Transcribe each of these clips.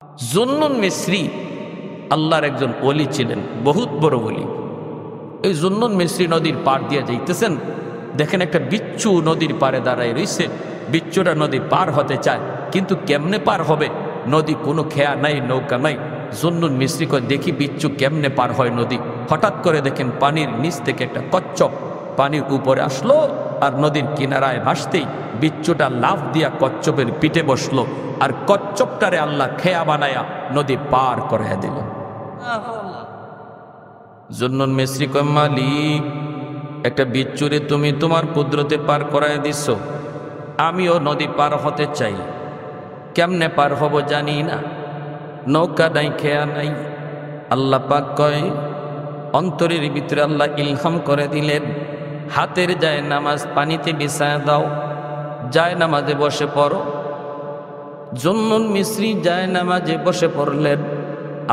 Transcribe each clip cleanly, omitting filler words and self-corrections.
জুন্নুন মিসরি আল্লাহর একজন ওলি ছিলেন, বহুত বড় ওলি। এই জুন্নুন মিসরি নদীর পার দিয়ে যাইতেছেন, দেখেন একটা বিচ্ছু নদীর পারে দাঁড়ায় রয়েছে। বিচ্ছুটা নদী পার হতে চায়, কিন্তু কেমনে পার হবে? নদী কোনো খেয়া নাই, নৌকা নাই। জুন্নুন মিসরি কয়, দেখি বিচ্ছু কেমনে পার হয় নদী। হঠাৎ করে দেখেন পানির নিচ থেকে একটা কচ্ছপ পানির উপরে আসলো, আর নদীর কিনারায় ভাসতেই বিচ্ছুটা লাফ দিয়া কচ্ছপের পিঠে বসলো, আর কচ্ছপটারে আল্লাহ খেয়া বানায়া নদী পার করে দিল। জুন্নুন মিসরি কয়, মালিক, একটা বিচ্ছুরে তুমি তোমার কুদরতে পার করায় দিচ্ছ, আমিও নদী পার হতে চাই, কেমনে পার হব জানি না, নৌকা নাই, খেয়া নাই। আল্লাহ পাক কয়, অন্তরের ভিতরে আল্লাহ ইলহাম করে দিলেন, হাতের যায় নামাজ পানিতে বিছায় দাও, যায় নামাজে বসে পড়ো। জুন্নুন মিসরি যায় নামাজে বসে পড়লেন,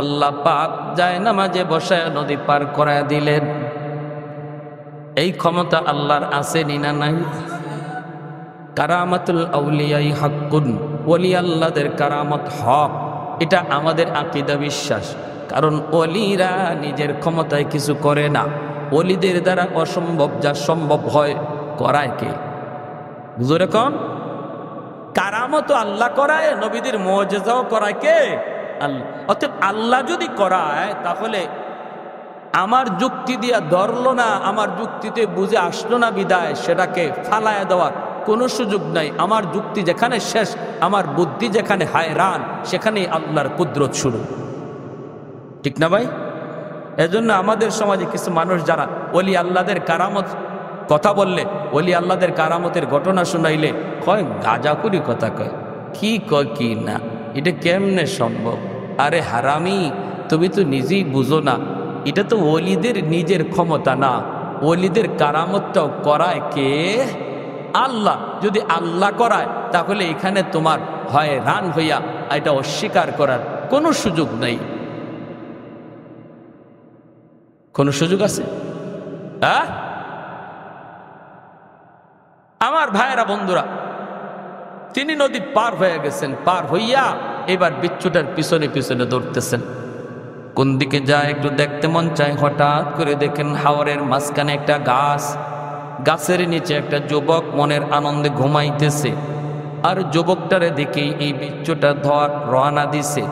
আল্লাহ পাক যায় নামাজে বসায় নদী পার করায় দিলেন। এই ক্ষমতা আল্লাহর আছে না নাই? কারামাতুল আউলিয়াই হাক্কুন, ওলি আল্লাহদের কারামত হক, এটা আমাদের আকীদা বিশ্বাস। কারণ ওলিরা নিজের ক্ষমতায় কিছু করে না, ওলিদের দ্বারা অসম্ভব যা সম্ভব হয় করায় কে? বুঝো কোন? কারামত আল্লাহ করায়, নবীদের মুজিজাও করায় কে? আল্লাহ। অতএব আল্লাহ যদি করায়, তাহলে আমার যুক্তি দিয়া ধরলো না, আমার যুক্তিতে বুঝে আসলো না বিদায় সেটাকে ফালায়া দেওয়ার কোনো সুযোগ নাই। আমার যুক্তি যেখানে শেষ, আমার বুদ্ধি যেখানে হায়রান, সেখানেই আল্লাহর কুদরত শুরু। ঠিক না ভাই? এজন্য আমাদের সমাজে কিছু মানুষ যারা ওলি আল্লাহদের কারামত কথা বললে, ওলি আল্লাহদের কারামতের ঘটনা শুনাইলে কয় গাজাকুরি কথা কয়, কি কয় কি না, এটা কেমনে সম্ভব? আরে হারামি, তুমি তো নিজেই বুঝো না, এটা তো ওলিদের নিজের ক্ষমতা না, ওলিদের কারামতটাও করায় কে? আল্লাহ। যদি আল্লাহ করায়, তাহলে এখানে তোমার হয় রান হইয়া এটা অস্বীকার করার কোনো সুযোগ নাই। কোন সুযোগ আছে? আমার ভাইয়েরা, বন্ধুরা, তিনি নদী পার হয়ে গেছেন, পার হইয়া এবার বিচ্ছুটার পিছনে পিছনে দৌড়তেছেন। কোন দিকে যায় একটু দেখতে মন চায়। হঠাৎ করে দেখেন হাওরের মাঝখানে একটা গাছ, গাছের নিচে একটা যুবক মনের আনন্দে ঘুমাইতেছে। আর যুবকটারে দেখেই এই বিচ্ছুটা ধর রওনা দিছে।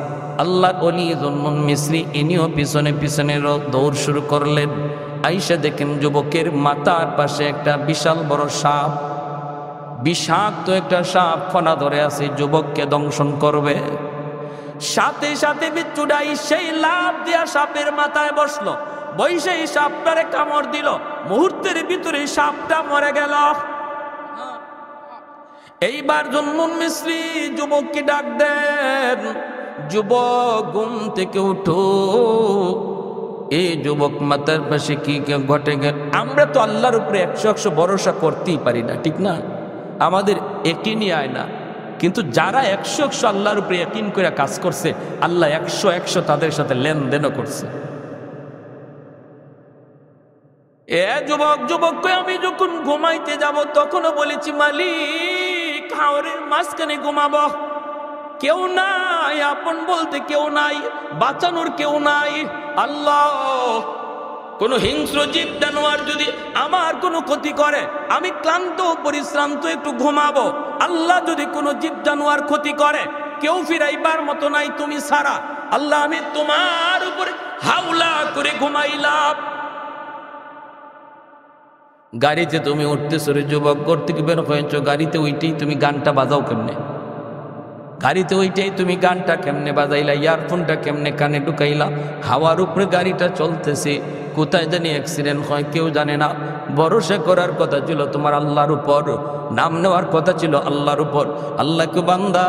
আল্লাহর ওলি জুন্নুন মিসরি ইনিও পিছনে পিছনে দৌড় শুরু করলেন। আইসা দেখেন যুবকের মাথার পাশে একটা বিশাল বড় সাপ, বিষাক্ত একটা সাপ ফনা ধরে আছে, যুবককে দংশন করবে। সাথে সাথে বিচ্ছুটাই সেই লাফ দিয়া সাপের মাথায় বসলো, বইসে সাপটারে কামড় দিল। মুহূর্তের ভিতরে সাপটা মরে গেল। এইবার জুন্নুন মিসরি যুবককে ডাক দেন, যুবক ঘুম থেকে উঠো। এই যুবক মাথার পাশে কি ঘটে গেল? আমরা তো আল্লাহর উপরে 100% ভরসা করতেই পারি না, ঠিক না? আমাদের একিনই আয় না। কিন্তু যারা 100% আল্লাহর উপরে একিন করে কাজ করছে, আল্লাহ 100% তাদের সাথে লেনদেনও করছে। যুবক আমি যখন ঘুমাইতে যাব, তখনও বলেছি, মালিক, হাওরের মাঝখানে ঘুমাবো, কেউ নাই, আপন বলতে কেউ নাই, বাঁচানোর কেউ নাই। আল্লাহ, কোন হিংস্র জীব জানোয়ার যদি আমার কোনো ক্ষতি করে, আমি ক্লান্ত পরিশ্রান্ত একটু ঘুমাবো। আল্লাহ, যদি কোনো জীব জানোয়ার ক্ষতি করে, কেউ ফিরাইবার মতো নাই তুমি ছাড়া। আল্লাহ, আমি তোমার উপরে হাওলা করে ঘুমাইলাম। গাড়িতে তুমি উঠতেছো রে যুবক, ঘর থেকে বের হয়েছ, গাড়িতে ওইটাই তুমি গানটা বাজাও কেমনে? গাড়িতে ওইটাই তুমি গানটা কেমনে বাজাইলা? ইয়ারফোনটা কেমনে কানে ঢুকাইলা? হাওয়ার উপরে গাড়িটা চলতেছে, কোথায় জানি অ্যাক্সিডেন্ট হয় কেউ জানে না। ভরসা করার কথা ছিল তোমার আল্লাহর উপর, নাম নেওয়ার কথা ছিল আল্লাহর উপর। আল্লাহকে বান্দা,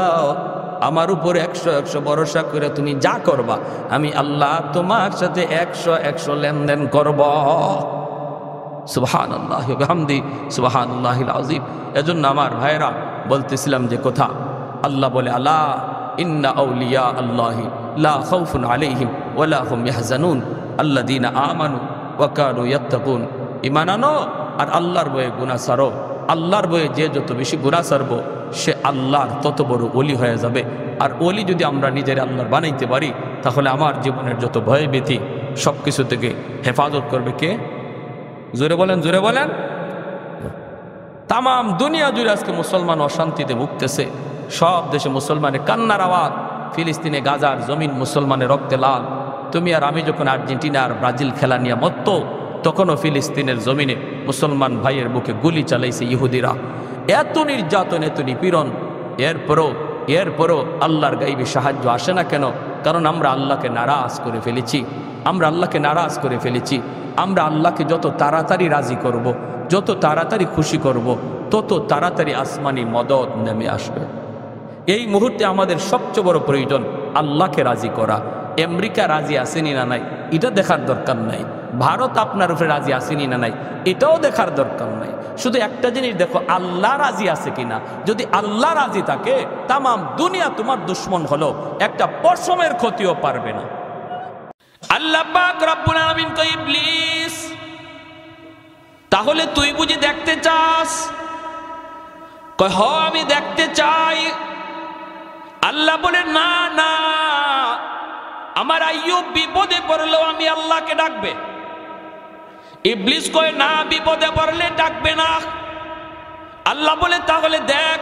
আমার উপর 100% ভরসা করে তুমি যা করবা, আমি আল্লাহ তোমার সাথে 100% লেনদেন করব। সুবহানাল্লাহ ওয়া বিহামদি, সুবহানাল্লাহিল আযীম। এজন্য আমার ভাইরা বলতেছিলাম যে কথা, আল্লাহ বলে, আলা ইন্না আউলিয়া আল্লাহি লা খাউফুন আলাইহিম ওয়া লা হুম ইয়াহজানুন আল্লাযীনা আমানু ওয়া কানু ইয়াত্তাকুন। ঈমান আনো আর আল্লাহর ভয়ে গুনাহ ছাড়ো, আল্লাহর বয়ে যে যত বেশি গুনাহ ছাড়বো সে আল্লাহর তত বড় ওলি হয়ে যাবে। আর ওলি যদি আমরা নিজের আল্লাহর বানাইতে পারি তাহলে আমার জীবনের যত ভয় ব্যথি সব কিছু থেকে হেফাজত করবে কে? জোরে বলেন, জোরে বলেন। তাম দুনিয়া জুড়ে আজকে মুসলমান অশান্তিতে ভুগতেছে। সব দেশে মুসলমানের কান্নার আওয়াজ। ফিলিস্তিনে গাজার জমিন মুসলমানের রক্তে লাল। তুমি আর আমি যখন আর্জেন্টিনা আর ব্রাজিল খেলা নিয়ে মত্ত, তখনও ফিলিস্তিনের জমিনে মুসলমান ভাইয়ের বুকে গুলি চালাইছে ইহুদিরা। এত নির্যাতন, এত নিপীড়ন, এরপরও আল্লাহর গাইবী সাহায্য আসে না কেন? কারণ আমরা আল্লাহকে নারাজ করে ফেলেছি। আমরা আল্লাহকে নারাজ করে ফেলেছি। আমরা আল্লাহকে যত তাড়াতাড়ি রাজি করব, যত তাড়াতাড়ি খুশি করব, তত তাড়াতাড়ি আসমানি মদদ নেমে আসবে। এই মুহূর্তে আমাদের সবচেয়ে বড় প্রয়োজন আল্লাহকে রাজি করা। আমেরিকা রাজি আসেনি না নাই এটা দেখার দরকার নাই। ভারত আপনার উপরে রাজি আসেনি না নাই এটাও দেখার দরকার নাই। শুধু একটা জিনিস দেখো, আল্লাহ রাজি আছে কিনা। যদি আল্লাহ রাজি থাকে, তাম দুনিয়া তোমার দুশ্মন হলো একটা পশমের ক্ষতিও পারবে না। আল্লাহ পাক রব্বুল আলামিন কই, ইবলিস তাহলে তুই বুঝি দেখতে চাস? কয় হ, আমি দেখতে চাই। আল্লাহ বলে, না না, আমার আইয়ুব বিপদে পড়লেও আমি আল্লাহকে ডাকবে। ইবলিস কয়, না, বিপদে পড়লে ডাকবে না। আল্লাহ বলে, তাহলে দেখ।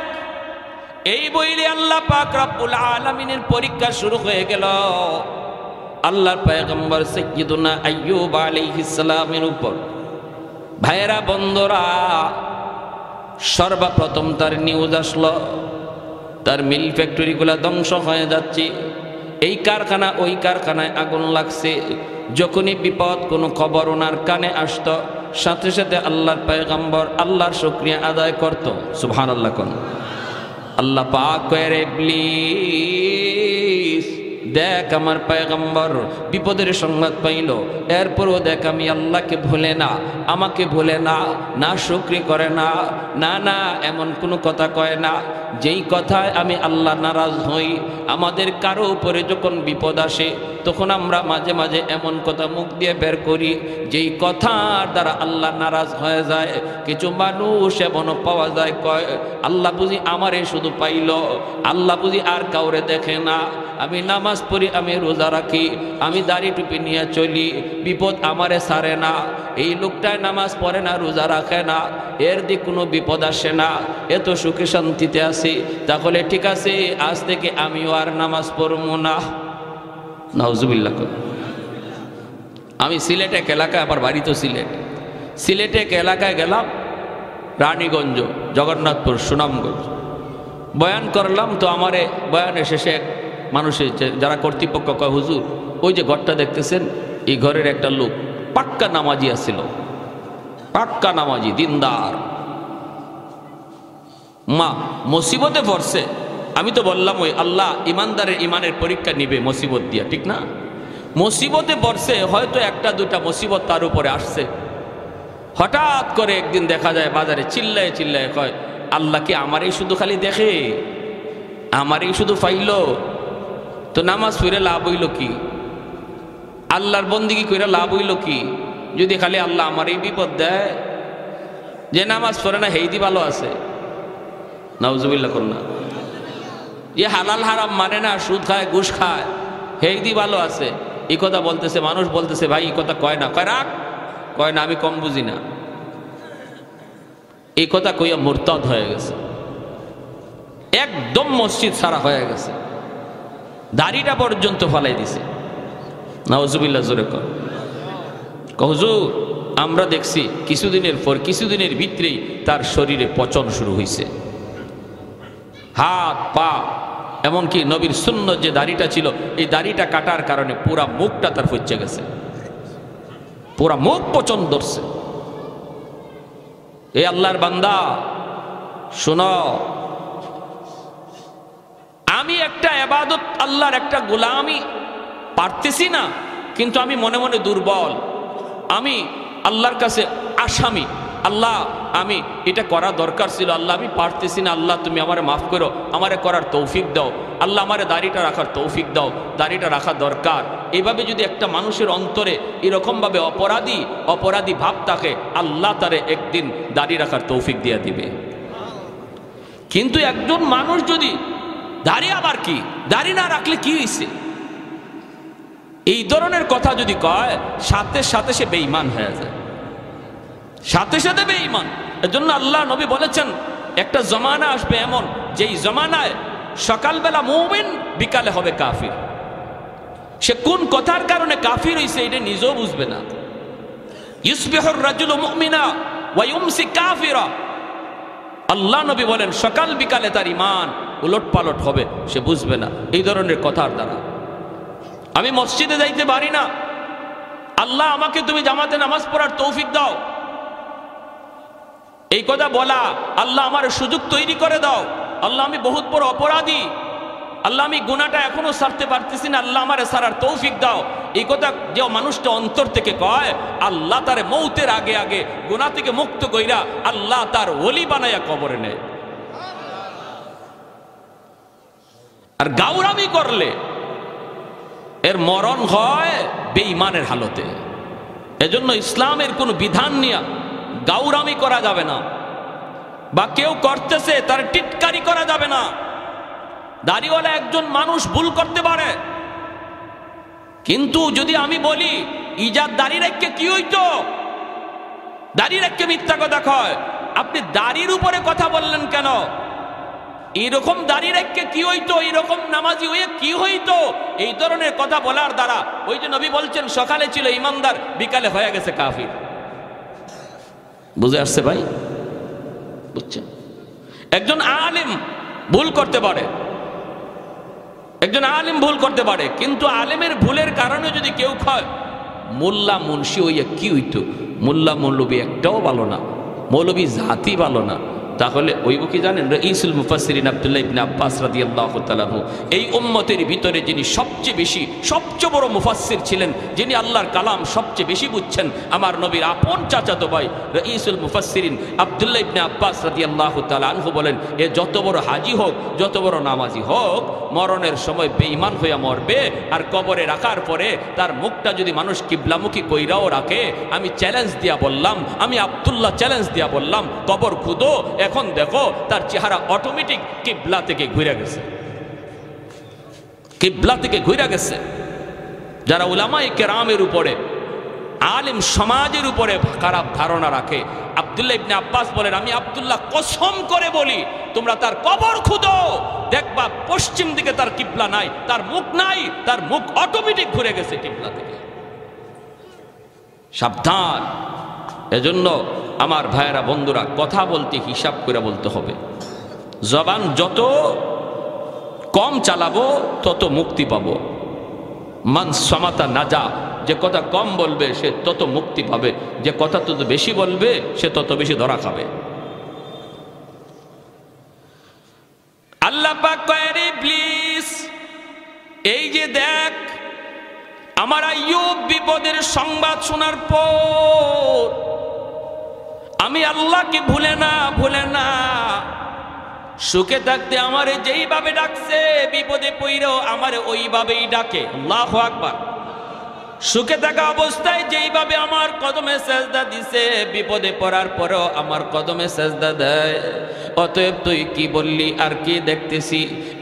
এই বইলে আল্লাহ পাক রব্বুল আলামিনের পরীক্ষা শুরু হয়ে গেল আল্লাহর পয়গম্বর সাইয়্যিদুনা আইয়ুব আলাইহিস সালামের উপর। ভাইয়েরা, বন্ধুরা, সর্বপ্রথম তার নিউজ আসলো তার মিল ফ্যাক্টরিগুলো ধ্বংস হয়ে যাচ্ছে। এই কারখানা ওই কারখানায় আগুন লাগছে। যখনই বিপদ কোনো খবর ওনার কানে আসত, সাথে সাথে আল্লাহর পয়গম্বর আল্লাহর শুকরিয়া আদায় করত। সুবহানাল্লাহ কোন। আল্লাহ পাক কয়, ইবলিস দেখ, আমার পয়গম্বর বিপদের সংবাদ পাইল, এরপরও দেখ আমি আল্লাহকে ভুলে না, আমাকে ভুলে না, না শুকরি করে না, না না এমন কোনো কথা কয় না যেই কথায় আমি আল্লাহ নারাজ হই। আমাদের কারো উপরে যখন বিপদ আসে তখন আমরা মাঝে মাঝে এমন কথা মুখ দিয়ে বের করি যেই কথার দ্বারা আল্লাহ নারাজ হয়ে যায়। কিছু মানুষ এমনও পাওয়া যায়, কয় আল্লাহ বুঝি আমারে শুধু পাইল, আল্লাহ বুঝি আর কাউরে দেখে না। আমি নামাজ পড়ি, আমি রোজা রাখি, আমি দাড়ি টুপি নিয়ে চলি, বিপদ আমারে ছাড়ে না। এই লোকটায় নামাজ পড়ে না, রোজা রাখে না, এর দিক কোনো বিপদ আসে না, এত সুখে শান্তিতে আছি, তাহলে ঠিক আছে আজ থেকে আমিও আর নামাজ পড়বো না। নাউজুবিল্লাহ। আমি সিলেট এক এলাকায়, আমার বাড়ি তো সিলেটে এক এলাকায় গেলাম, রানীগঞ্জ, জগন্নাথপুর, সুনামগঞ্জ, বয়ান করলাম। তো আমারে বয়ানের শেষে মানুষের যারা কর্তৃপক্ষ কয়, হুজুর ওই যে ঘরটা দেখতেছেন, এই ঘরের একটা লোক পাক্কা নামাজি আসছিল, পাক্কা নামাজি, দিনদার, মা মুসিবতে পড়ছে। আমি তো বললাম, ওই আল্লাহ ইমানদারের ইমানের পরীক্ষা নিবে মুসিবত দিয়া, ঠিক না? মুসিবতে পড়ছে, হয়তো একটা দুটা মুসিবত তার উপরে আসছে। হঠাৎ করে একদিন দেখা যায় বাজারে চিল্লায় চিল্লায় কয়, আল্লাহ কি আমারই শুধু খালি দেখে, আমারই শুধু পাইল? তো নামাজ পড়ে লাভ হইল কি? আল্লাহর বন্দিগি কইরা লাভ হইল কি যদি খালি আল্লাহ আমারই বিপদ দেয়? যে নামাজ পড়ে না হেইদি ভালো আছে। নাউজুবিল্লাহ করুন না। এ হালাল হারাম মানে না, সুদ খায়, ঘুষ খায়, হেইদি ভালো আছে। এই কথা বলতেছে, মানুষ বলতেছে, ভাই এই কথা কয় না, কয় রাখ, কয় না, আমি কম বুঝি না। এই কথা কইয়া মুরতাদ হয়ে গেছে, একদম মসজিদ সারা হয়ে গেছে, দাড়িটা পর্যন্ত ফালাই দিছে। নাউজুবিল্লাহ জোরে কর। হুজুর আমরা দেখছি কিছুদিনের পর কিছুদিনের ভিতরেই তার শরীরে পচন শুরু হয়েছে, হাত পা, এমনকি নবীর সুন্নত যে দাড়িটা ছিল এই দাড়িটা কাটার কারণে পুরা মুখটা তার ফচ্ছে গেছে, পুরা মুখ পচন ধরছে। এ আল্লাহর বান্দা শোনো, আমি একটা ইবাদত, আল্লাহর একটা গোলামি পারতেছি না, কিন্তু আমি মনে মনে দুর্বল, আমি আল্লাহর কাছে আসামি, আল্লাহ আমি এটা করা দরকার ছিল, আল্লাহ আমি পারতেছি না, আল্লাহ তুমি আমারে মাফ করো, আমারে করার তৌফিক দাও, আল্লাহ আমারে দাড়িটা রাখার তৌফিক দাও, দাড়িটা রাখা দরকার। এইভাবে যদি একটা মানুষের অন্তরে এরকমভাবে অপরাধী ভাব থাকে, আল্লাহ তারে একদিন দাড়ি রাখার তৌফিক দিয়ে দিবে। কিন্তু একজন মানুষ যদি দাড়ি, আবার কি দাড়ি না রাখলে কি হয়েছে, এই ধরনের কথা যদি কয়, সাথে সাথে সে বেঈমান হয়ে যায়, সাথে সাথে বেঈমান। এজন্য আল্লাহ নবী বলেছেন একটা জমানা আসবে এমন, যেই জমানায় সকালবেলা মুমিন, বিকালে হবে কাফির। সে কোন কথার কারণে কাফির হইছে এটা নিজেও বুঝবে না। ইউসবিহুর রাজুলু মুমিনা ওয়া ইউমসি কাফিরা। আল্লাহ নবী বলেন সকাল বিকালে তার ঈমান উলটপালট হবে, সে বুঝবে না এই ধরনের কথার দ্বারা। আমি মসজিদে যাইতে পারি না, আল্লাহ আমাকে তুমি জামাতে নামাজ পড়ার তৌফিক দাও, এই কথা বলা, আল্লাহ আমার সুযোগ তৈরি করে দাও, আল্লাহ আমি বহুত বড় অপরাধী, আল্লাহ আমি গুনাহটা এখনো ছাড়তে পারতেছি না, আল্লাহ আমারে ছাড়ার তৌফিক দাও, এই কথা যে মানুষটা অন্তর থেকে কয়, আল্লাহ তারে মৌতের আগে আগে গুনাহ থেকে মুক্ত কইরা আল্লাহ তার ওলি বানায়া কবরে নেয়। আর গাউরামি করলে এর মরণ হয় বেঈমানের হালতে। এজন্য ইসলামের কোন বিধান নিয়ে গাউরামি করা যাবে না, বা কেউ করতেছে তার টিটকারি করা যাবে না। দাড়িওয়ালা একজন মানুষ ভুল করতে পারে, কিন্তু যদি আমি বলি ইজাদ দাড়ি রেখে কি হইতো, দাড়ি রেখে মিথ্যা কথা কয়, আপনি দাড়ির উপরে কথা বললেন কেন, এইরকম দাড়ি রেখে কি হইতো, এইরকম নামাজি হয়ে কি হইতো, এই ধরনের কথা বলার দ্বারা ওই যে নবী বলছেন সকালে ছিল ইমানদার, বিকালে হয়ে গেছে কাফির। বুঝে আসছে ভাই? বুঝছেন? একজন আলিম ভুল করতে পারে, একজন আলিম ভুল করতে পারে, কিন্তু আলেমের ভুলের কারণে যদি কেউ কয় মোল্লা মুন্সি হইয়া কি হইতো, মোল্লা মৌলবী একটাও ভালো না, মৌলবী জাতি ভালো না, তাহলে ওইব কি জানেন? রাইসুল মুফাসসিরিন আব্দুল্লাহ ইবনে আব্বাস রাদিয়াল্লাহু তাআলা আনহু, এই উম্মতের ভিতরে যিনি সবচেয়ে বড় মুফাসসির ছিলেন, যিনি আল্লাহর কালাম সবচেয়ে বেশি বুঝছেন, আমার নবীর আপন চাচাতো ভাই রাইসুল মুফাসসিরিন আব্দুল্লাহ ইবনে আব্বাস রাদিয়াল্লাহু তাআলা আনহু বলেন, এ যত বড় হাজি হোক, যত বড় নামাজি হোক, মরণের সময় বেঈমান হইয়া মরবে, আর কবরে রাখার পরে তার মুখটা যদি মানুষ কিবলামুখী কইরাও রাখে, আমি চ্যালেঞ্জ দিয়া বললাম, আমি আব্দুল্লাহ চ্যালেঞ্জ দিয়া বললাম, কবর খুদো, এখন দেখো তার চেহারা অটোমেটিক কিবলা থেকে ঘুরে গেছে, কিবলা থেকে ঘুরে গেছে। যারা উলামায়ে কেরামের উপরে, আলেম সমাজের উপরে খারাপ ধারণা রাখে, আব্দুল্লাহ ইবনে আব্বাস বলেন, আমি আব্দুল্লাহ কসম করে বলি, তোমরা তার কবর খুদো, দেখবা পশ্চিম দিকে তার কিবলা নাই, তার মুখ নাই, তার মুখ অটোমেটিক ঘুরে গেছে কিবলা থেকে। সাবধান। এজন্য আমার ভাইয়েরা বন্ধুরা, কথা বলতে হিসাব করে বলতে হবে। জবান যত কম চালাবো তত মুক্তি পাবো। মান সামাতা নাজা, যে কথা কম বলবে সে তত মুক্তি পাবে, যে কথা তত বেশি বলবে সে তত বেশি ধরা খাবে। আল্লাহ পাক কয়, ইবলিস, এই যে দেখ আমার আইয়ুব বিপদের সংবাদ শোনার পর আমি আল্লাহকে ভুলে না, সুখে থাকতে আমারে যেইভাবে ডাকছে, বিপদে পইরেও আমারে ওইভাবেই ডাকে। আল্লাহু আকবার। সুখে থাকা অবস্থায় যেইভাবে আমার কদমে সেজদা দিছে, বিপদে পড়ার পরেও আমার কদমে সেজদা দেয়। অতএব তুই কি বললি আর কি দেখতেছি?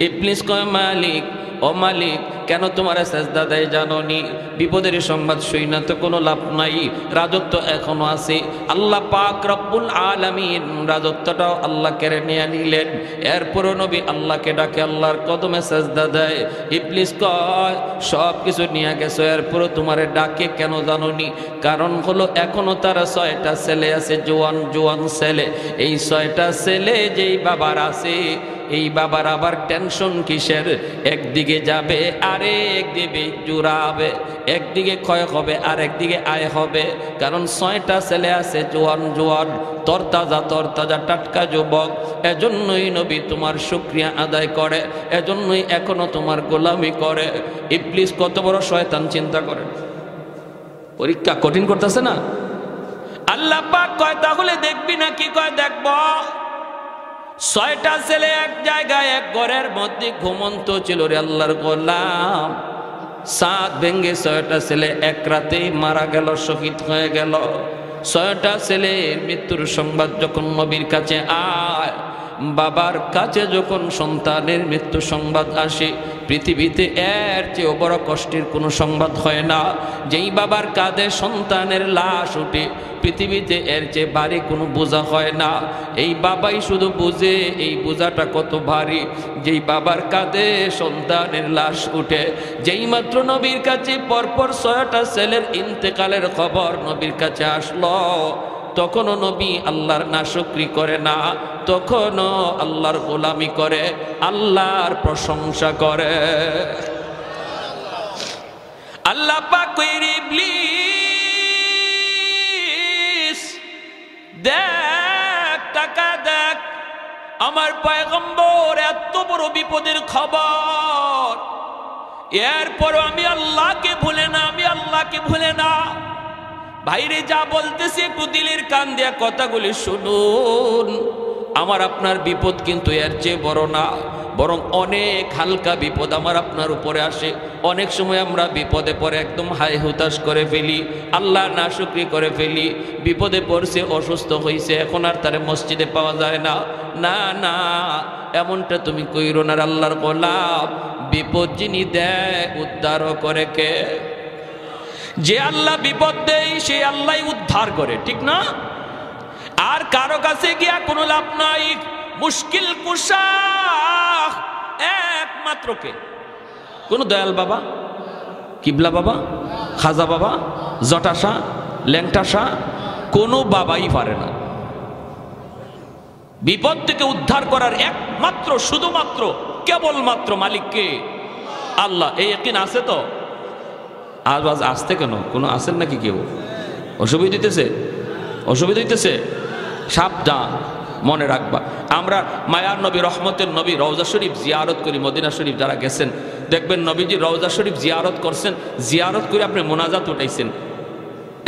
ইবলিস কয়, মালিক, ও মালিক, কেন তোমার সেজদা দেয় জানোনি? বিপদের সংবাদ শুই না তো কোনো লাভ নাই, রাজত্ব এখনো আছে। আল্লাহ পাক রব্বুল আলামিন রাজত্বটাও আল্লাহ কেড়ে নিয়ে নিলেন। এরপরও নবী আল্লাহকে ডাকে, আল্লাহর কদমে সেজদা দেয়। ইবলিস কয়, সব কিছু নিয়ে গেছো, এরপরও তোমারে ডাকে কেন জানোনি? কারণ হলো এখনো তার 6টা ছেলে আছে, জোয়ান ছেলে। এই 6টা ছেলে যেই বাবার আছে, এই বাবার আবার টেনশন কিসের? একদিকে যাবে আরেক দিকে জুড়াবে, একদিকে ক্ষয় হবে আর একদিকে আয় হবে। কারণ 6টা ছেলে আছে, জোয়ান তরতাজা টাটকা যুবক। এজন্যই নবী তোমার শুকরিয়া আদায় করে, এজন্যই এখনো তোমার গোলামি করে। ইবলিস কত বড় শয়তান চিন্তা করে, পরীক্ষা কঠিন করতেছে না? আল্লাহ পাক কয় তাহলে দেখবি না কি? কয় দেখব। 6টা ছেলে এক জায়গায় এক ঘরের মধ্যে ঘুমন্ত ছিল রে আল্লাহর গোলাম। সাত ভেঙ্গে 6টা ছেলে এক রাতেই মারা গেল, শহীদ হয়ে গেল। 6টা ছেলের মৃত্যুর সংবাদ যখন নবীর কাছে আয়, বাবার কাছে যখন সন্তানের মৃত্যু সংবাদ আসে, পৃথিবীতে এর চেয়ে বড় কষ্টের কোনো সংবাদ হয় না। যেই বাবার কাঁধে সন্তানের লাশ উঠে, পৃথিবীতে এর চেয়ে ভারী কোনো বোঝা হয় না। এই বাবাই শুধু বুঝে এই বোঝাটা কত ভারী। যেই বাবার কাঁধে সন্তানের লাশ উঠে, যেই মাত্র নবীর কাছে পরপর 6টা ছেলের ইন্তেকালের খবর নবীর কাছে আসলো, তখনও নবী আল্লাহর নাশুকরি করে না, তখনও আল্লাহর গোলামি করে, আল্লাহর প্রশংসা করে। আল্লাহ পাক কইর ইবলিস দেখ, টাকা দেখ, আমার পয়গম্বর এত বড় বিপদের খবর, এরপরও আমি আল্লাহকে ভুলে না, আমি আল্লাহকে ভুলে না। ভাইরে যা বলতেছে একটু দিলের কান দিয়া কথাগুলি শুনুন। আমার আপনার বিপদ কিন্তু এর চেয়ে বড় না, বরং অনেক হালকা বিপদ আমার আপনার উপরে আসে। অনেক সময় আমরা বিপদে পড়ে একদম হাই হুতাশ করে ফেলি, আল্লাহ নাশুকরি করে ফেলি। বিপদে পড়ছে, অসুস্থ হয়েছে, এখন আর তারে মসজিদে পাওয়া যায় না। না না, এমনটা তুমি কইরো না আল্লাহর গোলাম। বিপদ যিনি দেয় উদ্ধারও করে কে? যে আল্লাহ বিপদ দেয় সে আল্লাহ উদ্ধার করে, ঠিক না? আর কারো কাছে গিয়া কোনো লাভ নাই। মুশকিল কুশা একমাত্র কে? কোন দয়াল বাবা, কিবলা বাবা, খাজা বাবা, জটাশা, ল্যাংটাশা, কোনো বাবাই পারে না। বিপদ থেকে উদ্ধার করার একমাত্র শুধুমাত্র কেবলমাত্র মালিককে আল্লাহ। এই ইয়াকিন আছে তো? আজ আসতে কেন? কোনো আসেন নাকি কেউ? অসুবিধা দিতেছে? অসুবিধা দিতেছে? সাবধান, মনে রাখবা। আমরা মায়ার নবী, রহমতের নবী রওজা শরীফ জিয়ারত করি। মদিনা শরীফ যারা গেছেন দেখবেন নবীজি রওজা শরীফ জিয়ারত করছেন, জিয়ারত করে আপনি মোনাজাত উঠাইছেন।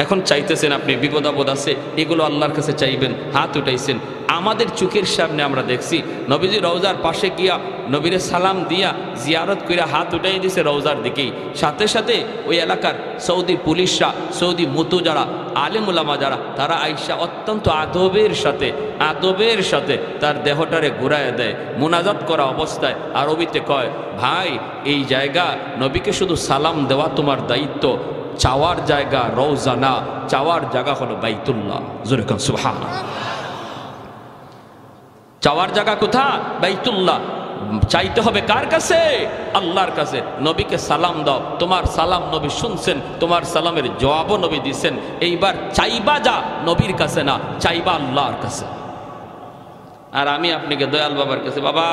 এখন চাইতেছেন আপনি বিপদ আপদ আছে, এগুলো আল্লাহর কাছে চাইবেন, হাত উঠাইছেন। আমাদের চোখের সামনে আমরা দেখছি নবীজি রওজার পাশে গিয়া নবীরে সালাম দিয়া জিয়ারত করে হাত উঠাই দিছে রওজার দিকেই। সাথে সাথে ওই এলাকার সৌদি পুলিশরা, সৌদি মুতু যারা, আলেম উলামা যারা, তারা আইসা অত্যন্ত আদবের সাথে তার দেহটারে ঘুরাইয়া দেয়। মুনাজাত করা অবস্থায় আরবিতে কয়, ভাই এই জায়গা নবীকে শুধু সালাম দেওয়া তোমার দায়িত্ব, চাওয়ার জায়গা রওজা না, চাওয়ার জায়গা হলো বাইতুল্লাহ। জোরে কোন সুবহানাল্লাহ। চাওয়ার জায়গা কোথায়? বাইতুল্লাহ। চাইতে হবে কার কাছে? আল্লাহর কাছে। নবীকে সালাম দাও, তোমার সালাম নবী শুনছেন, তোমার সালামের জবাবও নবী দিচ্ছেন। এইবার চাইবা যা নবীর কাছে না, চাইবা আল্লাহর কাছে। আর আমি আপনাকে দয়াল বাবার কাছে, বাবা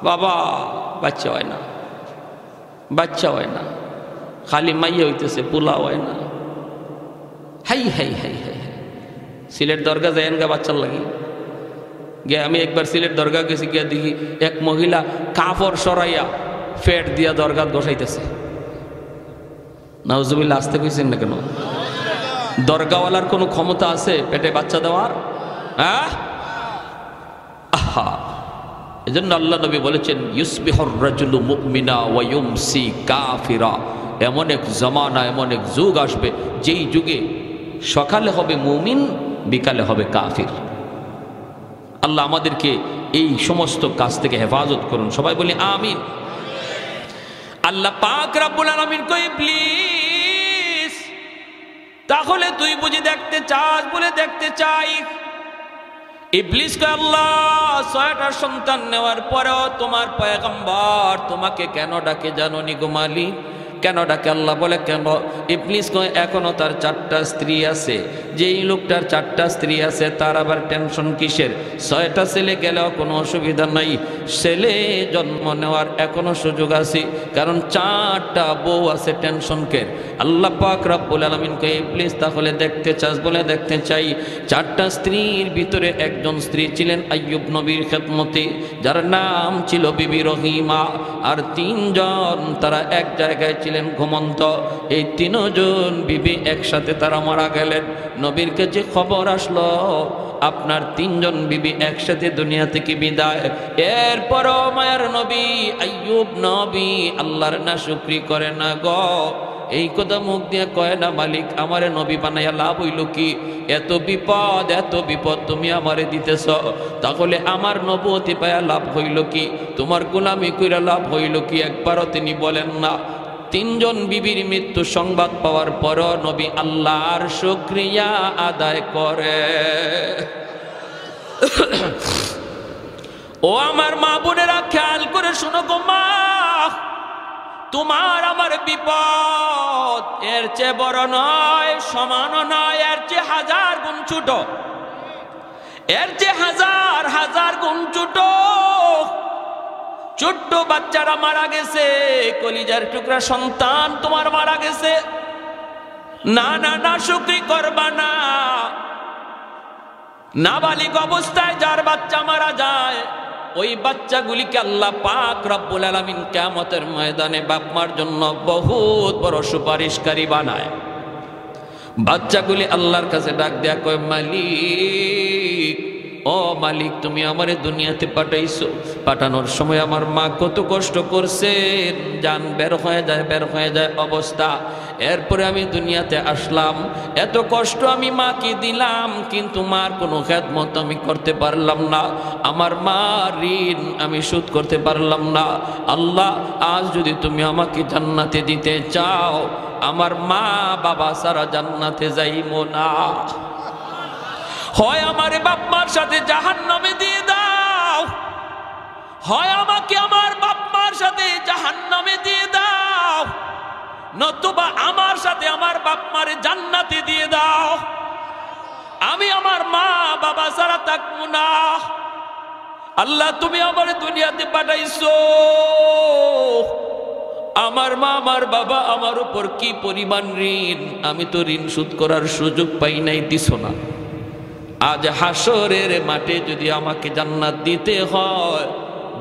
বাবা, বাচ্চা হয় না, বাচ্চা হয় না, খালি মাইয়া হইতেছে, পোলা হয় না। হাই হাই হাই হাই হাই। সিলেট দরগা যায়েন গা বাচ্চার লাগে গে। আমি একবার সিলেট দরগা গেছি, গিয়া দেখি এক মহিলা কাপড় সরাইয়া ফেট দিয়া দরগা বসাইতেছে। নাউজুবিল্লাহ, আসতে কইছেন না কেন? দরগাওয়ালার কোনো ক্ষমতা আছে পেটে বাচ্চা দেওয়ার? হ্যাঁ, আহা। এজন্য আল্লাহ নবী বলেছেন, ইউসবিহুর রাজুলু মুমিনা ওয়া ইউমসি কাফিরা। এমন এক জামানা, এমন এক যুগ আসবে যেই যুগে সকালে হবে মুমিন, বিকালে হবে কাফির। আল্লাহ আমাদেরকে এই সমস্ত কাজ থেকে হেফাজত করুন। সবাই বলি আমিন। আল্লাহ পাক রব্বুল আলামিন কই, ইবলিস তাহলে তুই বুঝি দেখতে চাস? বলে দেখতে চাই। ইবলিস কয়, আল্লাহ 6টা সন্তান নেওয়ার পরেও তোমার পয়গম্বর তোমাকে কেন ডাকে জানো নি গো মালিক? কেন ডাকে? আল্লাহ বলে কেন? ইবলিস কয়, এখনো তার 4টা স্ত্রী আছে। যেই লোকটার 4টা স্ত্রী আছে তার আবার টেনশন কিসের? 6টা ছেলে গেলেও কোনো অসুবিধা নাই, ছেলে জন্ম নেওয়ার এখনো সুযোগ আছে, কারণ 4টা বউ আছে, টেনশনকের। আল্লাহ পাক রব্বুল আলামিন কয়, ইবলিস তাহলে দেখতে চাস? বলে দেখতে চাই। 4টা স্ত্রীর ভিতরে একজন স্ত্রী ছিলেন আইয়ুব নবীর খেদমতে, যার নাম ছিল বিবি রহিমা। আর 3 জন তারা এক জায়গায় ছিলেন ছিলেন ঘুমন্ত। এই তিনজন বিবি একসাথে তারা মারা গেলেন। নবীর কাছে খবর আসলো আপনার তিনজন বিবি একসাথে দুনিয়া থেকে বিদায়। এরপরও মায়ার নবী আইয়ুব নবী আল্লাহর নাশুকরি করে না গো। এই কথা মুখ দিয়ে কয় না, মালিক আমারে নবী বানাইয়া লাভ হইল কি? এত বিপদ তুমি আমারে দিতেছ, তাহলে আমার নবুয়তি পায়া লাভ হইল কি? তোমার গোলামি কইরা লাভ হইল কি? একবারও তিনি বলেন না। তিনজন বিবির মৃত্যু সংবাদ পাওয়ার পরও নবী আল্লাহর শুকরিয়া আদায় করে। ও আমার মা বোনেরা, খেয়াল করে শোনো গো মা, তোমার আমার বিপদ এর চেয়ে বড় নয়, সমানও নয়, এর চেয়ে হাজার গুণ ছোট, এর চেয়ে হাজার গুণ ছোট। ছোট্ট বাচ্চারা মারা গেছে, কলিজার টুকরা সন্তান তোমার মারা গেছে। না না না, শুকরি করবা না। নাবালিগ অবস্থায় যার বাচ্চা মারা যায়, ওই বাচ্চাগুলিকে আল্লাহ পাক রব্বুল আলামিন কিয়ামতের ময়দানে বাপ মার জন্য বহুত বড় সুপারিশকারী বানায়। বাচ্চাগুলি আল্লাহর কাছে ডাক দেয়া কয়, মালিক, ও মালিক, তুমি আমারে দুনিয়াতে পাঠাইছো, পাঠানোর সময় আমার মা কত কষ্ট করছেন, জান বের হয়ে যায় অবস্থা। এরপরে আমি দুনিয়াতে আসলাম, এত কষ্ট আমি মাকে দিলাম, কিন্তু মার কোনো খেদমত আমি করতে পারলাম না, আমার মার ঋণ আমি শোধ করতে পারলাম না। আল্লাহ, আজ যদি তুমি আমাকে জান্নাতে দিতে চাও, আমার মা বাবা সারা জান্নাতে যাইবো না। হয় আমারে বাপ মার সাথে জাহান্নামে দিয়ে দাও, হয় আমাকে আমার বাপ মার সাথে জাহান্নামে দিয়ে দাও, নতুবা আমার সাথে আমার বাপ মারে জান্নাতে দিয়ে দাও। আমি আমার মা বাবা ছাড়া থাকবো না। আল্লাহ, তুমি আমার দুনিয়াতে পাঠাইছো, আমার মা আমার বাবা আমার উপর কি পরিমাণ ঋণ, আমি তো ঋণ শোধ করার সুযোগ পাই নাই, দিছো না। আজ হাসরের মাঠে যদি আমাকে জান্নাত দিতে হয়,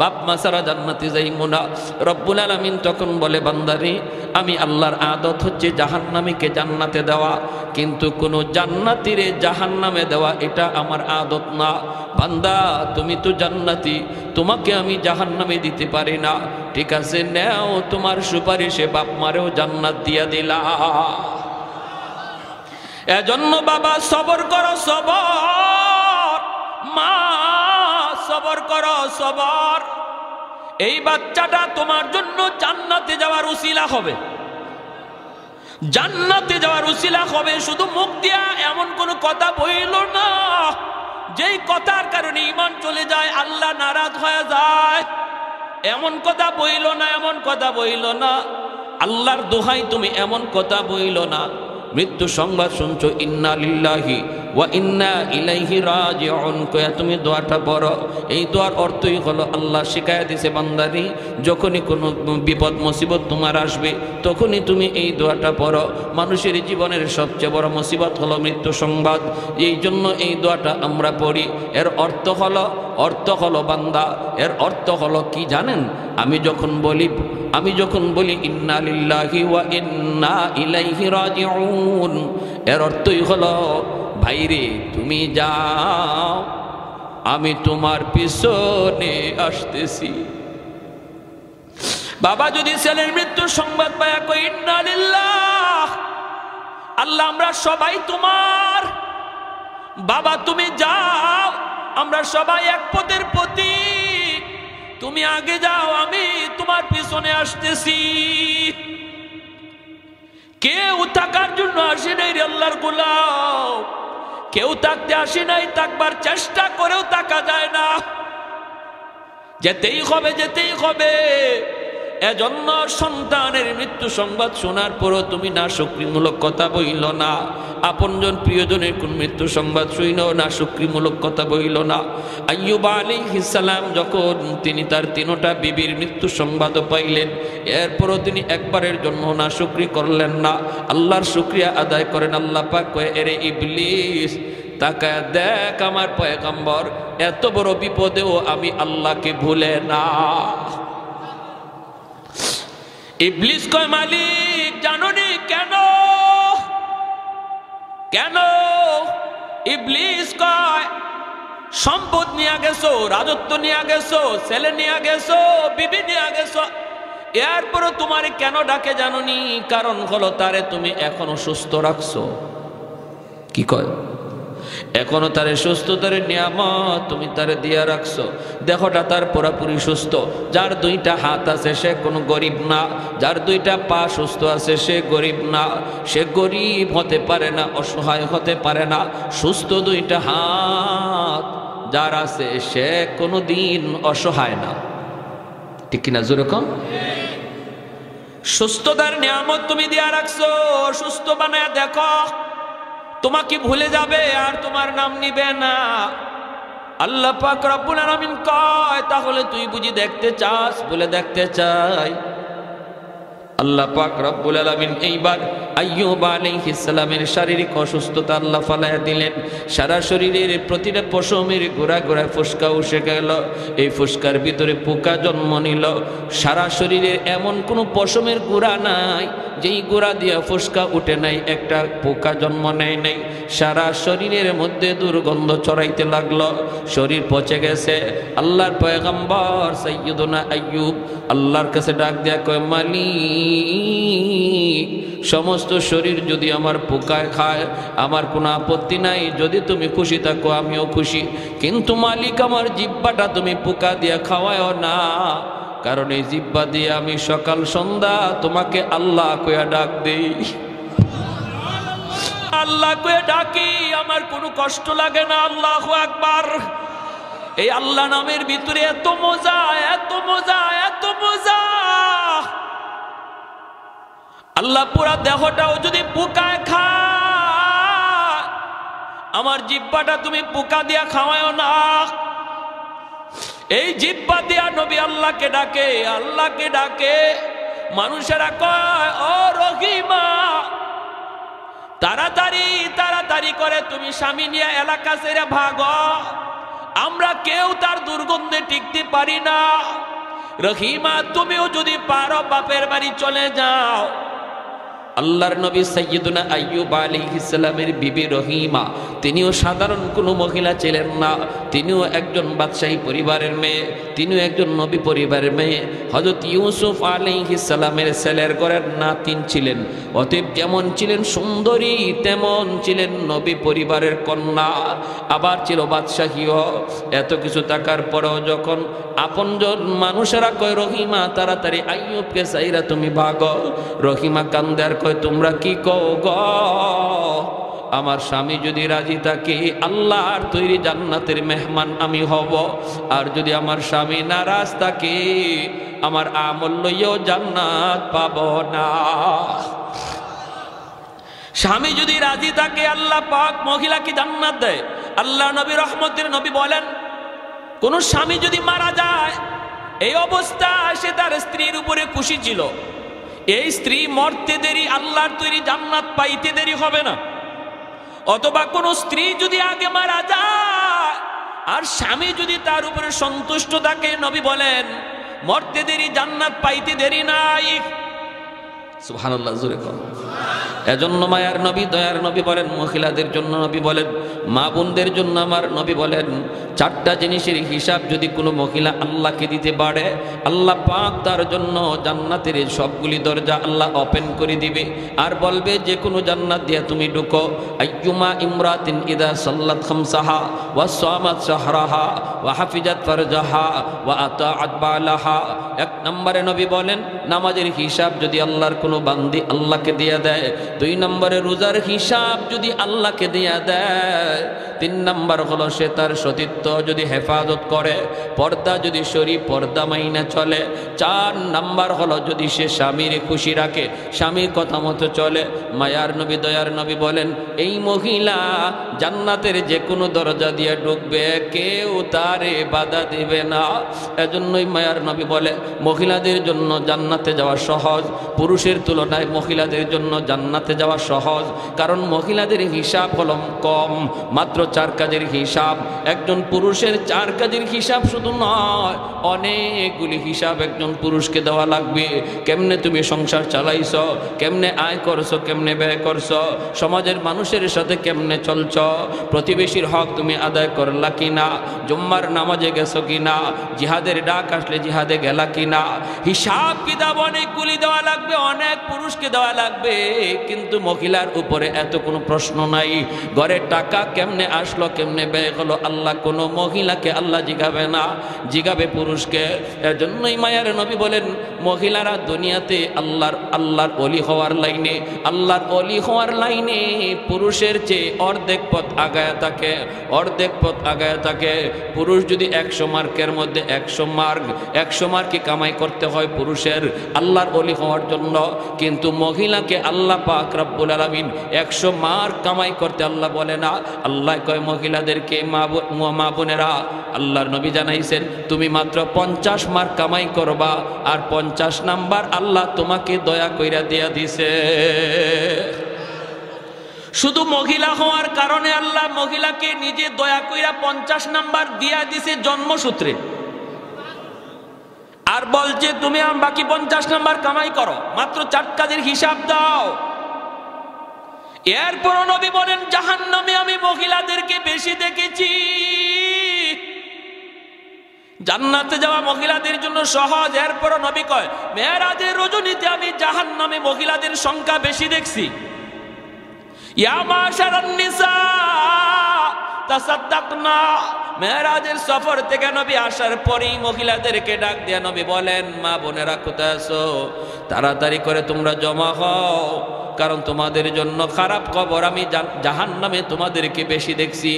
বাপ মা ছাড়া জান্নাতে যাইবো না। রব্বুল আলামিন তখন বলে, বান্দারে, আমি আল্লাহর আদত হচ্ছে জাহান্নামীকে জান্নাতে দেওয়া, কিন্তু কোনো জান্নাতীরে জাহান্নামে দেওয়া এটা আমার আদত না। বান্দা, তুমি তো জান্নাতি, তোমাকে আমি জাহান্নামে দিতে পারি না। ঠিক আছে, নেও, তোমার সুপারিশে বাপ মারেও জান্নাত দিয়া দিলা। এজন্য বাবা সবর করো, সবর, মা সবর করো, সবর। এই বাচ্চাটা তোমার জন্য জান্নাতে যাওয়ার উসিলা হবে, জান্নাতে যাওয়ার উসিলা হবে। শুধু মুখ দিয়া এমন কোনো কথা বইল না যেই কথার কারণে ঈমান চলে যায়, আল্লাহ নারাজ হয়ে যায়। এমন কথা বইল না, এমন কথা বইল না। আল্লাহর দোহাই তুমি এমন কথা বইল না। মৃত্যু সংবাদ শুনছো, ইন্না লিল্লাহি ওয়া ইন্না ইলাইহি রাজিউন কয়া তুমি দোয়াটা পড়ো। এই দোয়ার অর্থই হলো, আল্লাহ শিখায়া দিয়েছে, বান্দারি, যখনই কোনো বিপদ মুসিবত তোমার আসবে, তখনই তুমি এই দোয়াটা পড়ো। মানুষের জীবনের সবচেয়ে বড় মুসিবত হলো মৃত্যু সংবাদ, এই জন্য এই দোয়াটা আমরা পড়ি। এর অর্থ হলো বান্দা, এর অর্থ হলো কি জানেন? আমি যখন বলি ইন্না লিল্লাহি ওয়া ইন্না ইলাইহি রাজিউন, এর অর্থই হলো, ভাইরে তুমি যাও, আমি তোমার পিছনে আসতেছি। বাবা যদি ছেলের মৃত্যুর সংবাদ পায় কই ইন্না লিল্লাহ, আল্লাহ আমরা সবাই তোমার, বাবা তুমি যাও, আমরা সবাই এক পথের প্রতীক, তুমি আগে যাও, আমি তোমার পিছনে আসতেছি। কেউ থাকার জন্য আসে নাই রে আল্লাহর গোলাম, কেউ থাকতে আসে নাই, থাকবার চেষ্টা করেও থাকা যায় না, যেতেই হবে। এজন্য সন্তানের মৃত্যু সংবাদ শোনার পরও তুমি না শুকরিমূলক কথা বইল না, আপনজন প্রিয়জনের কোন মৃত্যু সংবাদ শুইনও না শুকরিমূলক কথা বইল না। আইয়ুব আলাইহিস সালাম যখন তিনি তার তিনটা বিবির মৃত্যু সংবাদ পাইলেন, এরপরও তিনি একবারের জন্য না শুকরি করলেন না, আল্লাহর শুকরিয়া আদায় করেন। আল্লাহ পাক কয়, এরে ইবলিস, তাকায় দেখ আমার পয়গম্বর এত বড় বিপদেও আমি আল্লাহকে ভুলে না। ইবলিস কয়, মালিক মালিক জানুনি কেন? কেন? ইবলিস কয় সম্পদ নিয়ে গেছো, রাজত্ব নিয়ে গেছো, ছেলে নিয়ে গেছো, বিবি নিয়ে গেছো, এরপরও তোমারে কেন ডাকে জানুনি? কারণ হলো তারে তুমি এখনো সুস্থ রাখছো। কি কয়? এখনো তারে সুস্থতার নিয়ামত তুমি তারে দিয়া রাখছো। দেহটা তার পুরাপুরি সুস্থ। যার দুইটা হাত আছে সে কোনো গরিব না, যার দুইটা পা সুস্থ আছে সে গরিব না। সে গরিব হতে পারে না, অসহায় হতে পারে না। সুস্থ দুইটা হাত যার আছে সে কোনো দিন অসহায় না। ঠিক কিনা জোরে কম? সুস্থতার নিয়ামত তুমি দিয়া রাখছো, সুস্থ বানায় দেখো, তোমাকে ভুলে যাবে আর তোমার নাম নিবে না। আল্লাহ পাক রব্বুল আলামিন কয় তাহলে তুই বুঝি দেখতে চাস? বলে দেখতে চাই। আল্লাহ পাক রব্বুল আলামিন এইবার আইয়ুব আলাইহিস সালামের শারীরিক অসুস্থতা আল্লাহ ফালায়া দিলেন। সারা শরীরের প্রতিটা পশমের গোড়া গোড়া ফুসকা উঠে গেল। এই ফুসকার ভিতরে পোকা জন্ম নিল। সারা শরীরের এমন কোনো পশমের গোড়া নাই যেই গোড়া দিয়ে ফুসকা উঠে নাই, একটা পোকা জন্ম নেয় নাই। সারা শরীরের মধ্যে দুর্গন্ধ ছড়াইতে লাগলো, শরীর পচে গেছে। আল্লাহর পয়গম্বর সাইয়্যিদুনা আইয়ুব আল্লাহর কাছে ডাক দেয়া কয়, মালিক সমস্ত শরীর যদি আমার পোকায় খায় আমার কোনো আপত্তি নাই, যদি তুমি খুশি থাকো আমিও খুশি, কিন্তু মালিক আমার জিহ্বাটা তুমি পোকা দিয়ে খাওয়ায়ও না, কারণ এই জিহ্বা দিয়ে আমি সকাল সন্ধ্যা তোমাকে আল্লাহ কইয়া ডাক দেই। আল্লাহ কইয়া ডাকি, আমার কোনো কষ্ট লাগে না। আল্লাহু আকবার। এই আল্লাহ নামের ভিতরে এত মজা, এত মজা, এত মজা। আল্লাহ পুরা দেহটাও যদি পোকায় খায়, আমার জিহ্বাটা তুমি পোকা দিয়া খাওয়ায়ও না। এই জিহ্বা দিয়া নবী আল্লাহকে ডাকে, আল্লাহকে ডাকে। মানুষেরা কয়, ও রহিমা, তাড়াতাড়ি তাড়াতাড়ি করে তুমি স্বামী নিয়ে এলাকা ছেড়ে ভাগো, আমরা কেউ তার দুর্গন্ধে টিকতে পারি না। রহিমা তুমিও যদি পারো বাপের বাড়ি চলে যাও। আল্লাহর নবী সাইয়্যিদুনা আইয়ুব আলাইহিস সালামের বিবি রহিমা তিনিও সাধারণ কোনো মহিলা ছিলেন না, তিনিও একজন বাদশাহী পরিবারের মেয়ে, তিনিও একজন নবী পরিবারের মেয়ে। হযরত ইউসুফ আলাইহিস সালামের ছেলের ঘরের নাতিন ছিলেন। অতএব যেমন ছিলেন সুন্দরী তেমন ছিলেন নবী পরিবারের কন্যা, আবার ছিল বাদশাহীও। এত কিছু থাকার পরেও যখন আপনজন মানুষেরা কয়, রহিমা তাড়াতাড়ি আইয়ুবকে চাইরা তুমি ভাগো, রহিমা কান্দে আর কয়, তোমরা কি কও গো? আমার স্বামী যদি রাজি থাকে আল্লাহর তৈরি জান্নাতের মেহমান আমি হব, আর যদি আমার স্বামী নারাজ থাকে আমার আমল লইয়াও জান্নাত পাব না। স্বামী যদি রাজি থাকে আল্লাহ পাক মহিলাকে জান্নাত দেয়। আল্লাহ নবী রহমতের নবী বলেন, কোন স্বামী যদি মারা যায় এই অবস্থায় সে তার স্ত্রীর উপরে খুশি ছিল, এই স্ত্রী মরতে দেরি আল্লাহর তৈরি জান্নাত পাইতে দেরি হবে না। অথবা কোন স্ত্রী যদি আগে মারা যায় আর স্বামী যদি তার উপরে সন্তুষ্ট থাকে, নবী বলেন মরতে দেরি জান্নাত পাইতে দেরি নাই। সুবহানাল্লাহ, জোরে কর। এজন্য মায়ার নবী দয়ার নবী বলেন, মহিলাদের জন্য নবী বলেন, মা বোনদের জন্য আমার নবী বলেন, চারটা জিনিসের হিসাব যদি কোনো মহিলা আল্লাহকে দিতে পারে আল্লাহ পাক তার জন্য জান্নাতের সবগুলি দরজা আল্লাহ ওপেন করে দিবে আর বলবে যে কোনো জান্নাত দিয়ে তুমি ঢুকো। আইয়ুমা ইমরাতিন ইদা সাল্লাত খামসাহা ওয়া সামাত শাহরাহা ওয়া হাফিজাত ফারজাহা ওয়া আতাআত বালাহা। এক নম্বরে নবী বলেন নামাজের হিসাব যদি আল্লাহর কোনো বান্দি আল্লাহকে দিয়ে দেয়, দুই নম্বরে রোজার হিসাব যদি আল্লাহকে দিয়ে দেয়, তিন নম্বর হলো সে তার সতীত্ব যদি হেফাজত করে, পর্দা যদি শরী পর্দা মাইনা চলে, চার নম্বর হলো যদি সে স্বামীর খুশি রাখে, স্বামীর কথা মতো চলে। মায়ার নবী দয়ার নবী বলেন এই মহিলা জান্নাতের যে কোনো দরজা দিয়ে ঢুকবে, কেউ তারে বাধা দিবে না। এজন্যই মায়ার নবী বলে মহিলাদের জন্য জান্নাতে যাওয়া সহজ, পুরুষের তুলনায় মহিলাদের জন্য জান্নাত জান্নাতে যাওয়া সহজ, কারণ মহিলাদের হিসাব হলো কম, মাত্র 4 কাজের হিসাব। একজন পুরুষের 4 কাজের হিসাব শুধু নয়, অনেকগুলি হিসাব একজন পুরুষকে দেওয়া লাগবে। কেমনে তুমি সংসার চালাইছ, কেমনে আয় করছো, কেমনে ব্যয় করছো, সমাজের মানুষের সাথে কেমনে চলছ, প্রতিবেশীর হক তুমি আদায় করলা কিনা, জুম্মার নামাজে গেছো কিনা, জিহাদের ডাক আসলে জিহাদে গেলা কিনা। হিসাব কিতাব অনেকগুলি দেওয়া লাগবে, অনেক পুরুষকে দেওয়া লাগবে, কিন্তু মহিলার উপরে এত কোনো প্রশ্ন নাই। ঘরের টাকা কেমনে আসলো, কেমনে ব্যয় হলো, আল্লাহ কোনো মহিলাকে আল্লাহ জিগাবে না, জিগাবে পুরুষকে। এর জন্যই মায়ার নবী বলেন, মহিলারা দুনিয়াতে আল্লাহর ওলি হওয়ার লাইনে, আল্লাহর ওলি হওয়ার লাইনে পুরুষের চেয়ে অর্ধেক পথ আগায় থাকে, অর্ধেক পথ আগায় থাকে। পুরুষ যদি 100 মার্কের মধ্যে 100 মার্কই কামাই করতে হয় পুরুষের আল্লাহর ওলি হওয়ার জন্য, কিন্তু মহিলাকে আল্লাহ পাক রব্বুল আলামিন 100 মার্ক কামাই করতে আল্লাহ বলে না। আল্লাহ কয় মহিলাদেরকে, মা বোনেরা, আল্লাহর নবী জানাইছেন তুমি মাত্র 50 মার্ক কামাই করবা, আর 50 নাম্বার আল্লাহ তোমাকে দয়া কইরা দিয়া দিছে। শুধু মহিলা হওয়ার কারণে আল্লাহ মহিলাকে নিজে দয়া কইরা 50 নাম্বার দিয়া দিছে জন্মসূত্রে, আর বলছে তুমি বাকি 50 নাম্বার কামাই করো, মাত্র 4 কাজের হিসাব দাও। এরপর নবী বলেন জাহান্নামে আমি মহিলাদেরকে বেশি দেখেছি। জান্নাতে যাওয়া মহিলাদের জন্য সহজ, এরপর নবী কয় মেরাজের রজনীতে আমি জাহান্নামে মহিলাদের সংখ্যা বেশি দেখছি। ইয়া মাশারান নিসা তাসাদ্দাকনা, মেরাজের সফর থেকে নবী আসার পরেই মহিলাদেরকে ডাক দিয়া নবী বলেন, মা বোনেরা কোথায় আছো, তাড়াতাড়ি করে তোমরা জমা হও, কারণ তোমাদের জন্য খারাপ খবর, আমি জাহান্নামে তোমাদেরকে বেশি দেখছি।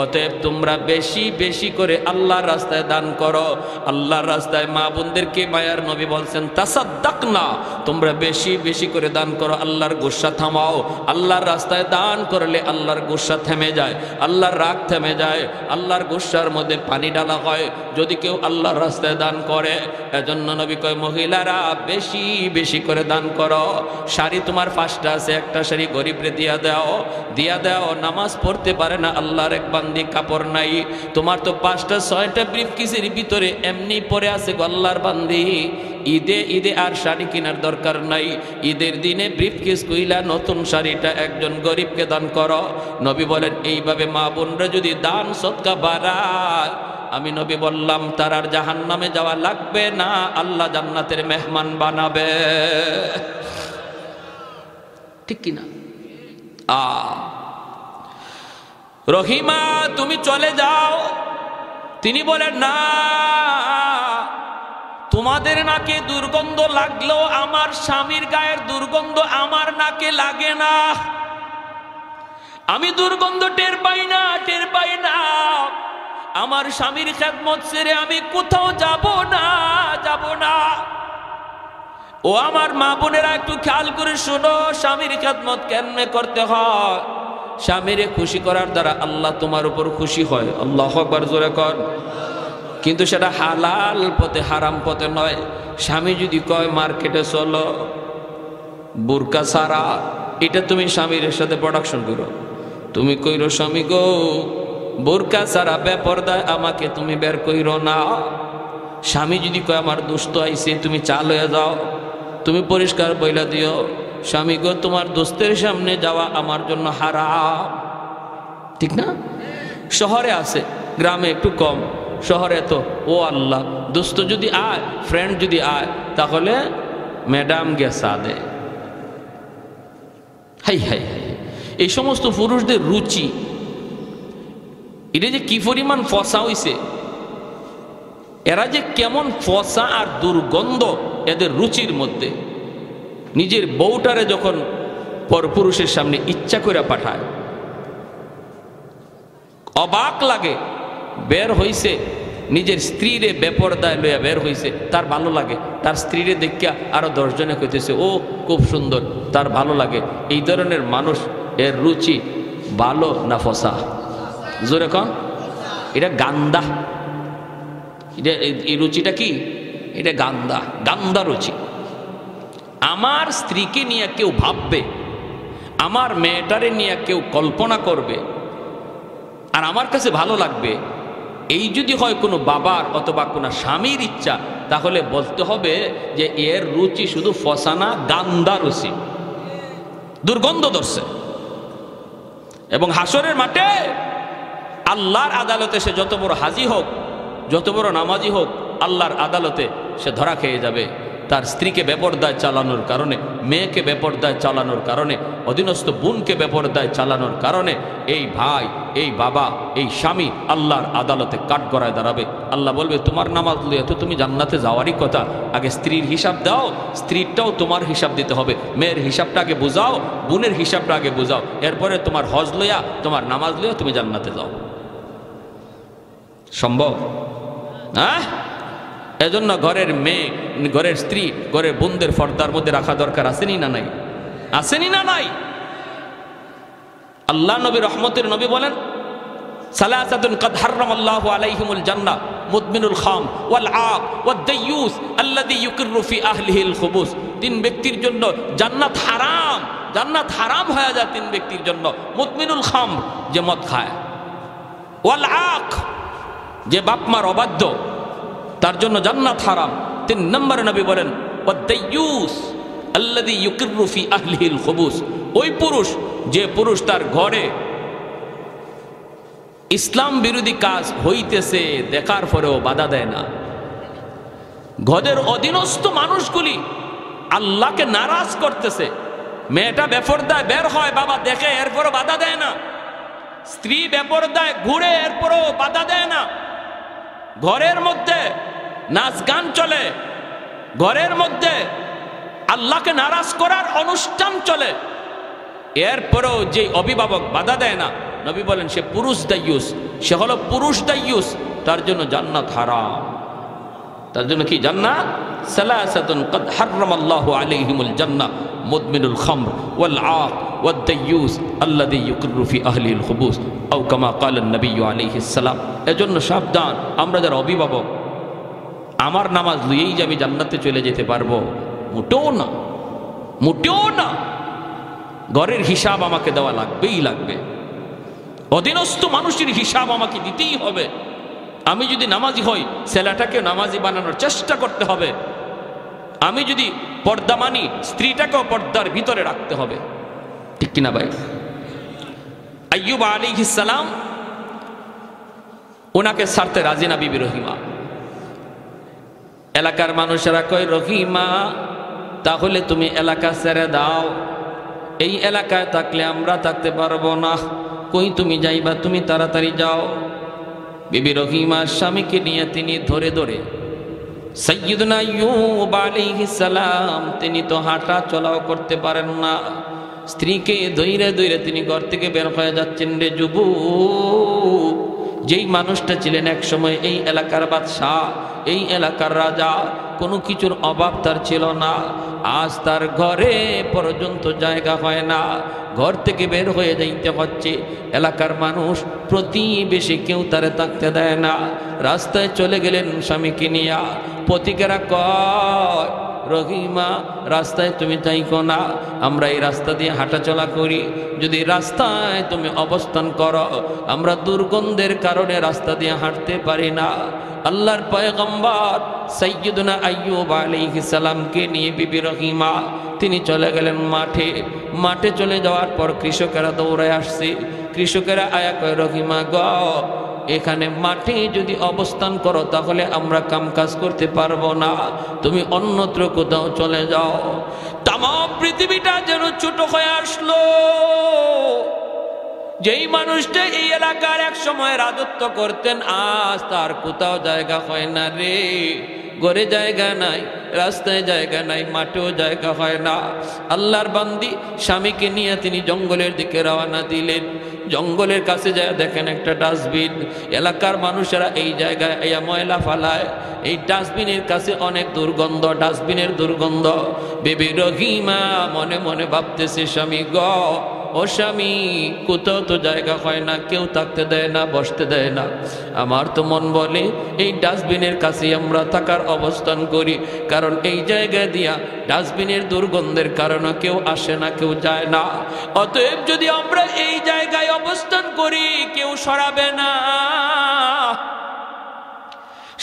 অতএব তোমরা বেশি বেশি করে আল্লাহর রাস্তায় দান করো। আল্লাহর রাস্তায় মা বোনদেরকে মায়ার নবী বলছেন তাসাদ্দাকনা, তোমরা বেশি বেশি করে দান করো, আল্লাহর গুসা থামাও। আল্লাহর রাস্তায় দান করলে আল্লাহর গুসা থেমে যায়, আল্লাহর রাগ থেমে যায়, আল্লাহর গুসার মধ্যে পানি ডালা হয় যদি কেউ আল্লাহর রাস্তায় দান করে। এজন্য নবী কয় মহিলারা বেশি বেশি করে দান করো। শাড়ি তোমার 5টা আছে, একটা শাড়ি গরিবরে দিয়া দাও, দিয়া দাও। নামাজ পড়তে পারে না আল্লাহর এক বান্দি, কাপড় নাই, তোমার তো 5টা 6টা ব্রিফকেসের ভিতরে এমনি পরে আছে গো আল্লাহর বান্দি, ঈদে আর শাড়ি কেনার দরকার নাই, ঈদের দিনে ব্রিফকেস কইলা নতুন শাড়িটা একজন গরিবকে দান করো। নবী বলেন এইভাবে মা বোনরা যদি দান সদকা বাড়ায়, আমি নবী বললাম তার আর জাহান্নামে যাওয়া লাগবে না, আল্লাহ জান্নাতের মেহমান বানাবে। ঠিক কিনা? রহিমা তুমি চলে যাও। তিনি বলেন না, তোমাদের নাকে দুর্গন্ধ লাগলেও আমার স্বামীর গায়ের দুর্গন্ধ আমার নাকে লাগে না, আমি দুর্গন্ধ টের পাই না, টের পাই না। আমার স্বামীর খেদমত ছেড়ে আমি কোথাও যাব না, যাব না। ও আমার মা বোনেরা একটু খেয়াল করে শোনো, স্বামীর খেদমত কেমনে করতে হয়। স্বামীরে খুশি করার দ্বারা আল্লাহ তোমার উপর খুশি হয়। আল্লাহু আকবার, জোরে কর। কিন্তু সেটা হালাল পথে, হারাম পথে নয়। স্বামী যদি কয় মার্কেটে চলো বুরকা সারা, এটা তুমি স্বামীর সাথে প্রোডাকশন করো। তুমি কইরো স্বামী গো বুরকা সারা বেপরদায় আমাকে তুমি বের কইরো না। স্বামী যদি কয় আমার দুষ্ট আইছে, তুমি চাল হয়ে যাও, তুমি পরিষ্কার বইলা দিও স্বামী গো তোমার দোস্তের সামনে যাওয়া আমার জন্য হারাম। ঠিক না? শহরে আছে, গ্রামে একটু কম। শহরে তো ও আল্লাহ, দোস্ত যদি আয়, ফ্রেন্ড যদি আয়, তাহলে ম্যাডাম গেসা দে। হাই হাই হাই, এই সমস্ত পুরুষদের রুচি, এটা যে কি পরিমাণ ফসা হইছে, এরা যে কেমন ফসা আর দুর্গন্ধ এদের রুচির মধ্যে। নিজের বউটারে যখন পরপুরুষের সামনে ইচ্ছা করে পাঠায়, অবাক লাগে। বের হইছে নিজের স্ত্রীরে বেপরদায় লইয়া বের হইছে, তার ভালো লাগে। তার স্ত্রীরে দেখিয়া আরো 10 জনে কইতেছে ও খুব সুন্দর, তার ভালো লাগে। এই ধরনের মানুষ, এর রুচি ভালো না ফসা? জোরে কন। এটা গান্দা। এটা এই রুচিটা কি? এটা গান্দা, গান্দা রুচি। আমার স্ত্রীকে নিয়ে কেউ ভাববে আমার মেয়েটারে নিয়ে কেউ কল্পনা করবে আর আমার কাছে ভালো লাগবে, এই যদি হয় কোনো বাবার অথবা কোনো স্বামীর ইচ্ছা, তাহলে বলতে হবে যে এর রুচি শুধু ফসানা, গান্দা রুচি, দুর্গন্ধ ধরছে। এবং হাসরের মাঠে আল্লাহর আদালতে সে যত বড় হাজি হোক, যত বড় নামাজি হোক, আল্লাহর আদালতে সে ধরা খেয়ে যাবে তার স্ত্রীকে বেপরদায় চালানোর কারণে, মেয়েকে বেপরদায় চালানোর কারণে, অধীনস্থ বোনকে বেপরদায় চালানোর কারণে এই ভাই, এই বাবা, এই স্বামী আল্লাহর আদালতে কাঠগড়ায় দাঁড়াবে। আল্লাহ বলবে, তোমার নামাজ লইয়া তো তুমি জান্নাতে যাওয়ারই কথা, আগে স্ত্রীর হিসাব দাও, স্ত্রীরটাও তোমার হিসাব দিতে হবে, মেয়ের হিসাবটা আগে বুঝাও, বোনের হিসাবটা আগে বুঝাও, এরপরে তোমার হজ লইয়া, তোমার নামাজ লইয়া তুমি জান্নাতে যাও। সম্ভব? হ্যাঁ? এজন্য ঘরের মেয়ে, ঘরের স্ত্রী, ঘরের বোনদের পর্দার মধ্যে রাখা দরকার, আসেনি না নাই? আসেনি না নাই? আল্লাহ নবী, রহমতের নবী বলেন, সালাসাতুন কাদ হারামাল্লাহু আলাইহিমুল জান্নাহ, মুদমিনুল খাম ওয়াল আক ওয়াদ দাইয়ুস আল্লাযী ইউকিররু ফি আহলিহিল খুবুস। তিন ব্যক্তির জন্য জান্নাত হারাম, জান্নাত হারাম হয়ে যায় তিন ব্যক্তির জন্য। মুদমিনুল খাম, যে মদ খায়, ওয়াল আক, যে বাপ মার অবাধ্য, তার জন্য জান্নাত হারাম। 3 নম্বরে নবী বলেন, ওয়াদ-দাইয়ুস আল্লাযী ইউকিররু ফি আহলিহিল খুবুস, ওই পুরুষ, যে পুরুষ তার ঘরে ইসলাম বিরোধী কাজ হইতেছে দেখার পরেও বাধা দেয় না। ঘরের অধীনস্থ মানুষগুলি আল্লাহকে নারাজ করতেছে, মেয়েটা বেপরদায় বের হয়, বাবা দেখে, এরপরও বাধা দেয় না। স্ত্রী বেপরদায় ঘুরে, এরপরও বাধা দেয় না। ঘরের মধ্যে নাচ গান চলে, ঘরের মধ্যে আল্লাহকে নারাজ করার অনুষ্ঠান চলে, এরপরেও যে অভিভাবক বাধা দেয় না, নবী বলেন সে পুরুষ দাইয়ুস, সে হলো পুরুষ দাইয়ুস, তার জন্য জান্নাত হারাম। তার জন্য কি জান্নাত? সালাসাতুন কাদ হারামাল্লাহু আলাইহিমুল জান্নাহ, মুদমিনুল খামর ওয়াল আক ওয়াদ দাইয়ুস আল্লাযী ইউকিররু ফি আহলিহিল খুবুস আও কামা ক্বালা নবী আলাইহিস সালাম। এজন্য সাবধান, আমরা যারা অভিভাবক, আমার নামাজ লইয়েই যে আমি জান্নাতে চলে যেতে পারবো, মোটেও না, মোটেও না। ঘরের হিসাব আমাকে দেওয়া লাগবেই লাগবে, অধীনস্থ মানুষের হিসাব আমাকে দিতেই হবে। আমি যদি নামাজি হই, ছেলেটাকে নামাজি বানানোর চেষ্টা করতে হবে। আমি যদি পর্দা মানি, স্ত্রীটাকেও পর্দার ভিতরে রাখতে হবে, ঠিক কিনা ভাই? আইয়ুব আলাইহিস সালাম, ওনাকে ছাড়তে রাজি না বিবি রহিমা। এলাকার মানুষেরা কয়, রহিমা তাহলে তুমি এলাকা ছেড়ে দাও, এই এলাকায় থাকলে আমরা থাকতে পারবো না, কই তুমি যাইবা, তুমি তাড়াতাড়ি যাও। বিবি রহিমার স্বামীকে নিয়ে তিনি ধরে ধরে, সাইয়্যিদুনা আইয়ুব আলাইহিস সালাম, তিনি তো হাঁটা চলাও করতে পারেন না, স্ত্রীকে ধইরে ধইরে তিনি ঘর থেকে বের হয়ে যাচ্ছেন। রে যুবক, যেই মানুষটা ছিলেন এক সময় এই এলাকার বাদশাহ, এই এলাকার রাজা, কোনো কিছুর অভাব তার ছিল না, আজ তার ঘরে পর্যন্ত জায়গা হয় না, ঘর থেকে বের হয়ে যাইতে হচ্ছে। এলাকার মানুষ, প্রতিবেশী কেউ তারে থাকতে দেয় না, রাস্তায় চলে গেলেন স্বামীকে নিয়া। পথিকেরা কয়, রহিমা রাস্তায় তুমি যাইকো না, আমরা এই রাস্তা দিয়ে হাঁটাচলা করি, যদি রাস্তায় তুমি অবস্থান করো, আমরা দুর্গন্ধের কারণে রাস্তা দিয়ে হাঁটতে পারি না। আল্লাহর পয়গম্বর সাইয়্যিদুনা আইয়ুব আলাইহিস সালামকে নিয়ে বিবি রহিমা তিনি চলে গেলেন মাঠে। মাঠে চলে যাওয়ার পর কৃষকেরা দৌড়ায় আসছে। কৃষকেরা আয়া কয়, রহিমা গ, এখানে মাঠে যদি অবস্থান করো তাহলে আমরা কাম কাজ করতে পারবো না, তুমি অন্যত্র কোথাও চলে যাও। তাম পৃথিবীটা যেন ছোট হয়ে আসলো। যেই মানুষটা এই এলাকার এক সময় রাজত্ব করতেন, আজ তার কোথাও জায়গা হয় না রে। ঘরে জায়গা নাই, রাস্তায় জায়গা নাই, মাঠেও জায়গা হয় না। আল্লাহর বান্দি স্বামীকে নিয়ে তিনি জঙ্গলের দিকে রওনা দিলেন। জঙ্গলের কাছে যায় দেখেন একটা ডাস্টবিন। এলাকার মানুষেরা এই জায়গায় ময়লা ফালায়, এই ডাস্টবিনের কাছে অনেক দুর্গন্ধ, ডাস্টবিনের দুর্গন্ধ। বিবি রহিমা মনে মনে ভাবতেছে, স্বামী গ, ও স্বামী কোথাও তো জায়গা হয় না, কেউ থাকতে দেয় না, বসতে দেয় না। আমার তো মন বলে এই ডাস্টবিনের কাছে আমরা থাকার অবস্থান করি, কারণ এই জায়গা দিয়া ডাস্টবিনের দুর্গন্ধের কারণে কেউ আসে না, কেউ যায় না। অতএব যদি আমরা এই জায়গায় অবস্থান করি কেউ সরাবে না।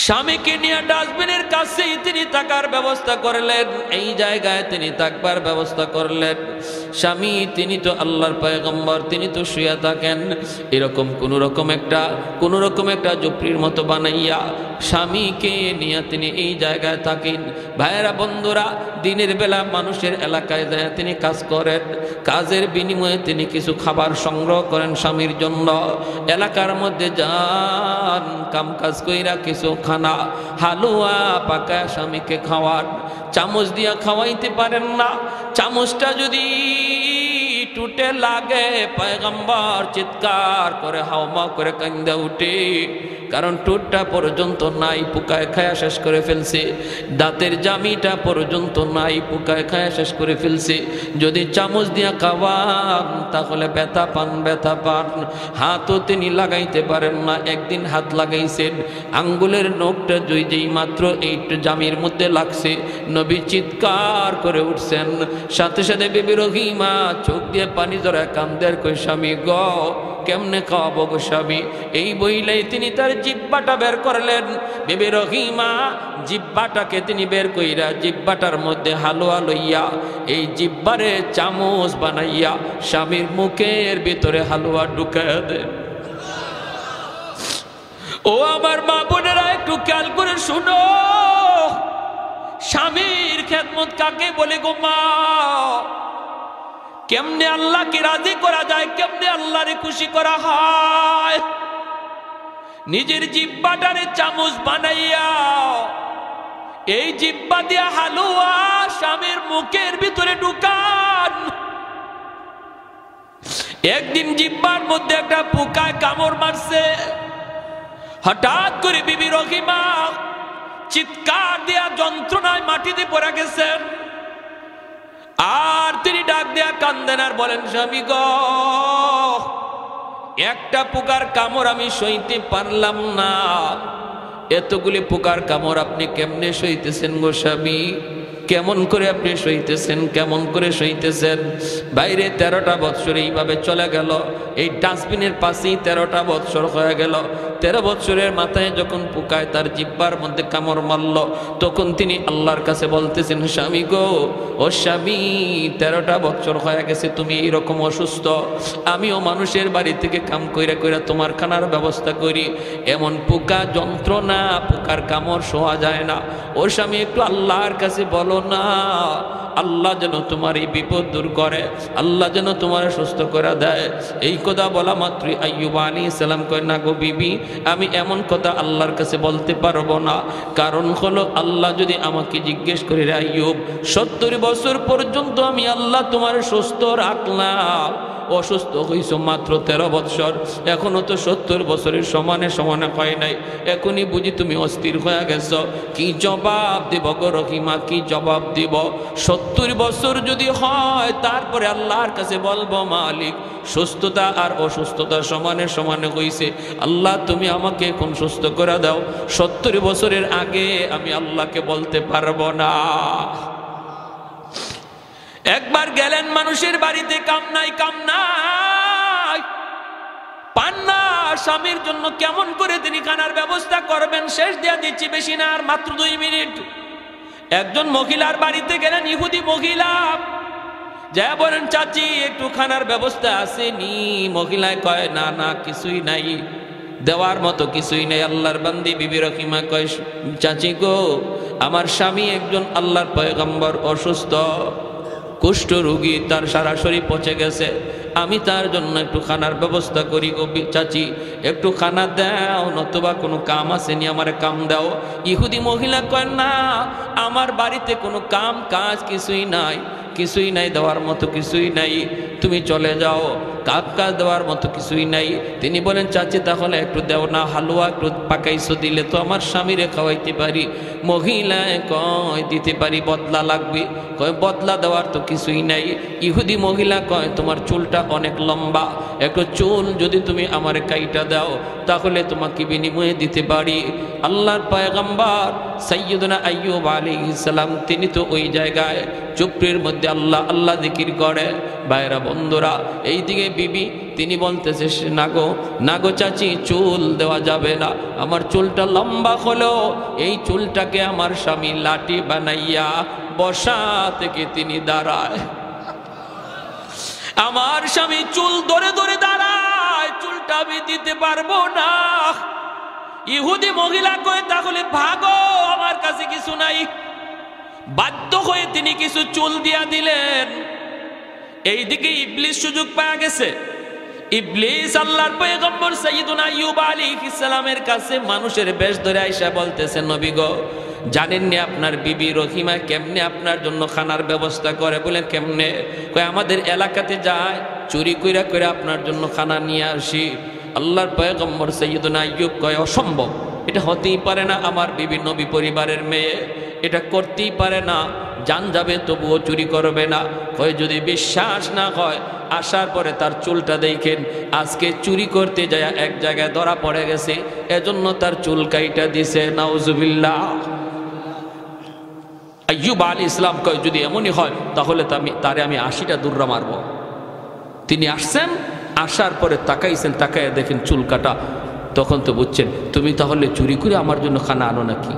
স্বামীকে নিয়ে ডাস্টবিনের কাছেই তিনি থাকার ব্যবস্থা করলেন, এই জায়গায় তিনি থাকবার ব্যবস্থা করলেন। স্বামী তিনি তো আল্লাহর পয়গম্বর, তিনি তো শুয়ে থাকেন, এরকম কোন রকম একটা ঝুপড়ির মতো বানাইয়া স্বামীকে নিয়ে তিনি এই জায়গায় থাকেন। ভাইয়েরা বন্ধুরা, দিনের বেলা মানুষের এলাকায় যায় তিনি কাজ করেন, কাজের বিনিময়ে তিনি কিছু খাবার সংগ্রহ করেন স্বামীর জন্য। এলাকার মধ্যে যান, কাম কাজ কইরা কিছু খানা হালুয়া পাকায় স্বামীকে খাওয়ান। চামচ দিয়া খাওয়াইতে পারেন না, চামচটা যদি টুটে লাগে পয়গম্বর চিৎকার করে হাওমা করে কান্দা উঠে, কারণ টুটটা পর্যন্ত নাই, পোকায় খায়া শেষ করে ফেলছে। দাঁতের জামিটা পর্যন্ত নাই, পোকায় খায়া শেষ করে ফেলছে। যদি চামচ দিয়া খাওয়ান তাহলে ব্যথা পান। হাতও তিনি লাগাইতে পারেন না। একদিন হাত লাগাইছেন, আঙ্গুলের নখটা যেই মাত্র এই জামির মধ্যে লাগছে, নবী চিৎকার করে উঠছেন। সাথে সাথে বিবি রহিমা চোখ দিয়ে পানি জড়ায় কান্দের কই, স্বামী গ কেমনে খাওয়াবো গো স্বামী। এই বইলেই তিনি তার জিব্বাটা বের করলেন। বিবি রহিমা জিব্বাটাকে তিনি বের কইরা জিব্বাটার মধ্যে হালুয়া লইয়া এই জিব্বারে চামচ বানাইয়া স্বামীর মুখের ভিতরে হালুয়া ঢুকাইয়া দেন। ও আমার মা বোনেরা, একটু খেয়াল করে শুনো, স্বামীর খেদমত কাকে বলে গো মা? কেমনে আল্লাহকে রাজি করা যায়, কেমনে আল্লাহরে খুশি করা হয়? নিজের জিব্বাটারে চামচ বানাইয়া এই জিব্বা দিয়া হালুয়া স্বামীর মুখের ভিতরে ঢুকান। একদিন জিব্বার মধ্যে একটা পোকায় কামড় মারছে। হঠাৎ করে বিবি রহিমা চিৎকার দিয়া যন্ত্রণায় মাটিতে পড়ে গেছেন। আর তিনি ডাক দেয়া কান্দেন আর বলেন, স্বামী গো একটা পোকার কামড় আমি সইতে পারলাম না। এতগুলি পোকার কামড় আপনি কেমনে সইতেছেন গো স্বামী? কেমন করে আপনি সইতেছেন, কেমন করে সইতেছেন? বাইরে 13টা বৎসর এইভাবে চলে গেল, এই ডাস্টবিনের পাশেই 13টা বৎসর হয়ে গেল। 13 বৎসরের মাথায় যখন পোকায় তার জিব্বার মধ্যে কামড় মারল, তখন তিনি আল্লাহর কাছে বলতেছেন, স্বামী গো ও স্বামী 13টা বৎসর হয়ে গেছে তুমি এইরকম অসুস্থ, আমিও মানুষের বাড়ি থেকে কাম কইরা কইরা তোমার খানার ব্যবস্থা করি, এমন পোকা যন্ত্রণা, পোকার কামড় সহা যায় না। ও স্বামী একটু আল্লাহর কাছে বলো না, আল্লাহ যেন তোমার এই বিপদ দূর করে, আল্লাহ যেন তোমার সুস্থ করে দেয়। এই কথা বলা মাত্রই আইয়ুব আলাইহিস সালাম কয়, না গো বিবি, আমি এমন কথা আল্লাহর কাছে বলতে পারবো না। কারণ হলো আল্লাহ যদি আমাকে জিজ্ঞেস করে, রে আইয়ুব 70 বছর পর্যন্ত আমি আল্লাহ তোমার সুস্থ রাখলাম, অসুস্থ হইছো মাত্র 13 বছর, এখনো তো 70 বছরের সমানে সমানে হয় নাই, এখনই বুঝি তুমি অস্থির হয়ে গেছ। কি জবাব দিব গো রহিমা, কি জবাব দিব? 70 বছর যদি হয় তারপরে আল্লাহর কাছে বলবো, মালিক সুস্থতা আর অসুস্থতা সমানে সমানে হইছে, আল্লাহ তুমি আমাকে এখন সুস্থ করে দাও। 70 বছরের আগে আমি আল্লাহকে বলতে পারবো না। একবার গেলেন মানুষের বাড়িতে, কাম নাই পান না, স্বামীর জন্য কেমন করে তিনি খানার ব্যবস্থা করবেন, শেষ দেয়া দিচ্ছি, বেশি না আর মাত্র 2 মিনিট। একজন মহিলার বাড়িতে গেলেন, ইহুদি মহিলা, যা বলেন চাচি একটু খানার ব্যবস্থা আসেনি? মহিলায় কয়, না না কিছুই নাই, দেওয়ার মতো কিছুই নেই। আল্লাহর বান্দি বিবি রহিমা কয়, চাচি গো আমার স্বামী একজন আল্লাহর পয়গম্বর, অসুস্থ, কুষ্ঠ রোগী, তার সারা শরীর পচে গেছে, আমি তার জন্য একটু খানার ব্যবস্থা করি গো চাচি, একটু খানা দাও, নতুবা কোনো কাম আসেনি আমার কাম দাও। ইহুদি মহিলা কয়, না আমার বাড়িতে কোনো কাম কাজ কিছুই নাই, কিছুই নাই, দেওয়ার মতো কিছুই নাই, তুমি চলে যাও। কাজ দেওয়ার মতো কিছুই নাই। তিনি বলেন চাচি তাহলে একটু দেও না, হালুয়া একটু পাকাইছো, দিলে তো আমার স্বামীরে খাওয়াইতে পারি। মহিলায় কয় দিতে পারি, বদলা লাগবে। কয় বদলা দেওয়ার তো কিছুই নাই। ইহুদি মহিলা কয় তোমার চুলটা অনেক লম্বা, একটু চুল যদি তুমি আমার কাইটা দাও তাহলে তোমাকে বিনিময়ে দিতে পারি। আল্লাহর পয়গম্বর সাইয়্যিদুনা আইয়ুব আলাইহিস সালাম তিনি তো ওই জায়গায় চুপড়ির মধ্যে আল্লাহ আল্লাহ জিকির করে। ভাইরা বন্ধুরা, এইদিকে বিবি তিনি বলতেছে নাগো চাচি, চুল দেওয়া যাবে না, আমার চুলটা লম্বা হলো। এই চুলটাকে আমার স্বামী লাঠি বানাইয়া বসা থেকে তিনি দাঁড়ায়। আমার স্বামী চুল ধরে ধরে দাঁড়ায়, চুলটা আমি দিতে পারবো না। ইহুদি মহিলা কয়ে তাহলে ভাগো, আমার কাছে কিছু নাই। বাধ্য হয়ে তিনি কিছু চুল দিয়া দিলেন। এইদিকে ইবলিস সুযোগ পাওয়া গেছে। ইবলিস আল্লাহর পয়গম্বর সাইয়্যিদুনা আইয়ুব আলাইহিস সালামের কাছে মানুষের বেশ ধরে আইসা বলতেছে, নবী গো, জানেন না আপনার বিবি রহিমা কেমনে আপনার জন্য খানার ব্যবস্থা করে? বলে কেমনে? কয় আমাদের এলাকাতে যায়, চুরি কইরা কইরা আপনার জন্য খানা নিয়ে আসি। আল্লাহর পয়গম্বর সাইয়্যিদুনা আইয়ুব কয় অসম্ভব, এটা হতেই পারে না, আমার বিবি নবী পরিবারের মেয়ে, এটা করতেই পারে না, জান যাবে তবুও চুরি করবে না। কয় যদি বিশ্বাস না হয় আসার পরে তার চুলটা দেখেন, আজকে চুরি করতে যায় এক জায়গায় ধরা পড়ে গেছে, এজন্য তার চুল কাইটা দিছে। নাউজুবিল্লাহ। আইয়ুব আলাইহিস সালাম কয় যদি এমনই হয় তাহলে তারে আমি 80টা দুর্রা মারব। তিনি আসছেন, আসার পরে তাকাইছেন, তাকাইয়া দেখেন চুল কাটা। তখন তো বুঝছেন তুমি তাহলে চুরি করে আমার জন্য খানা আনো নাকি?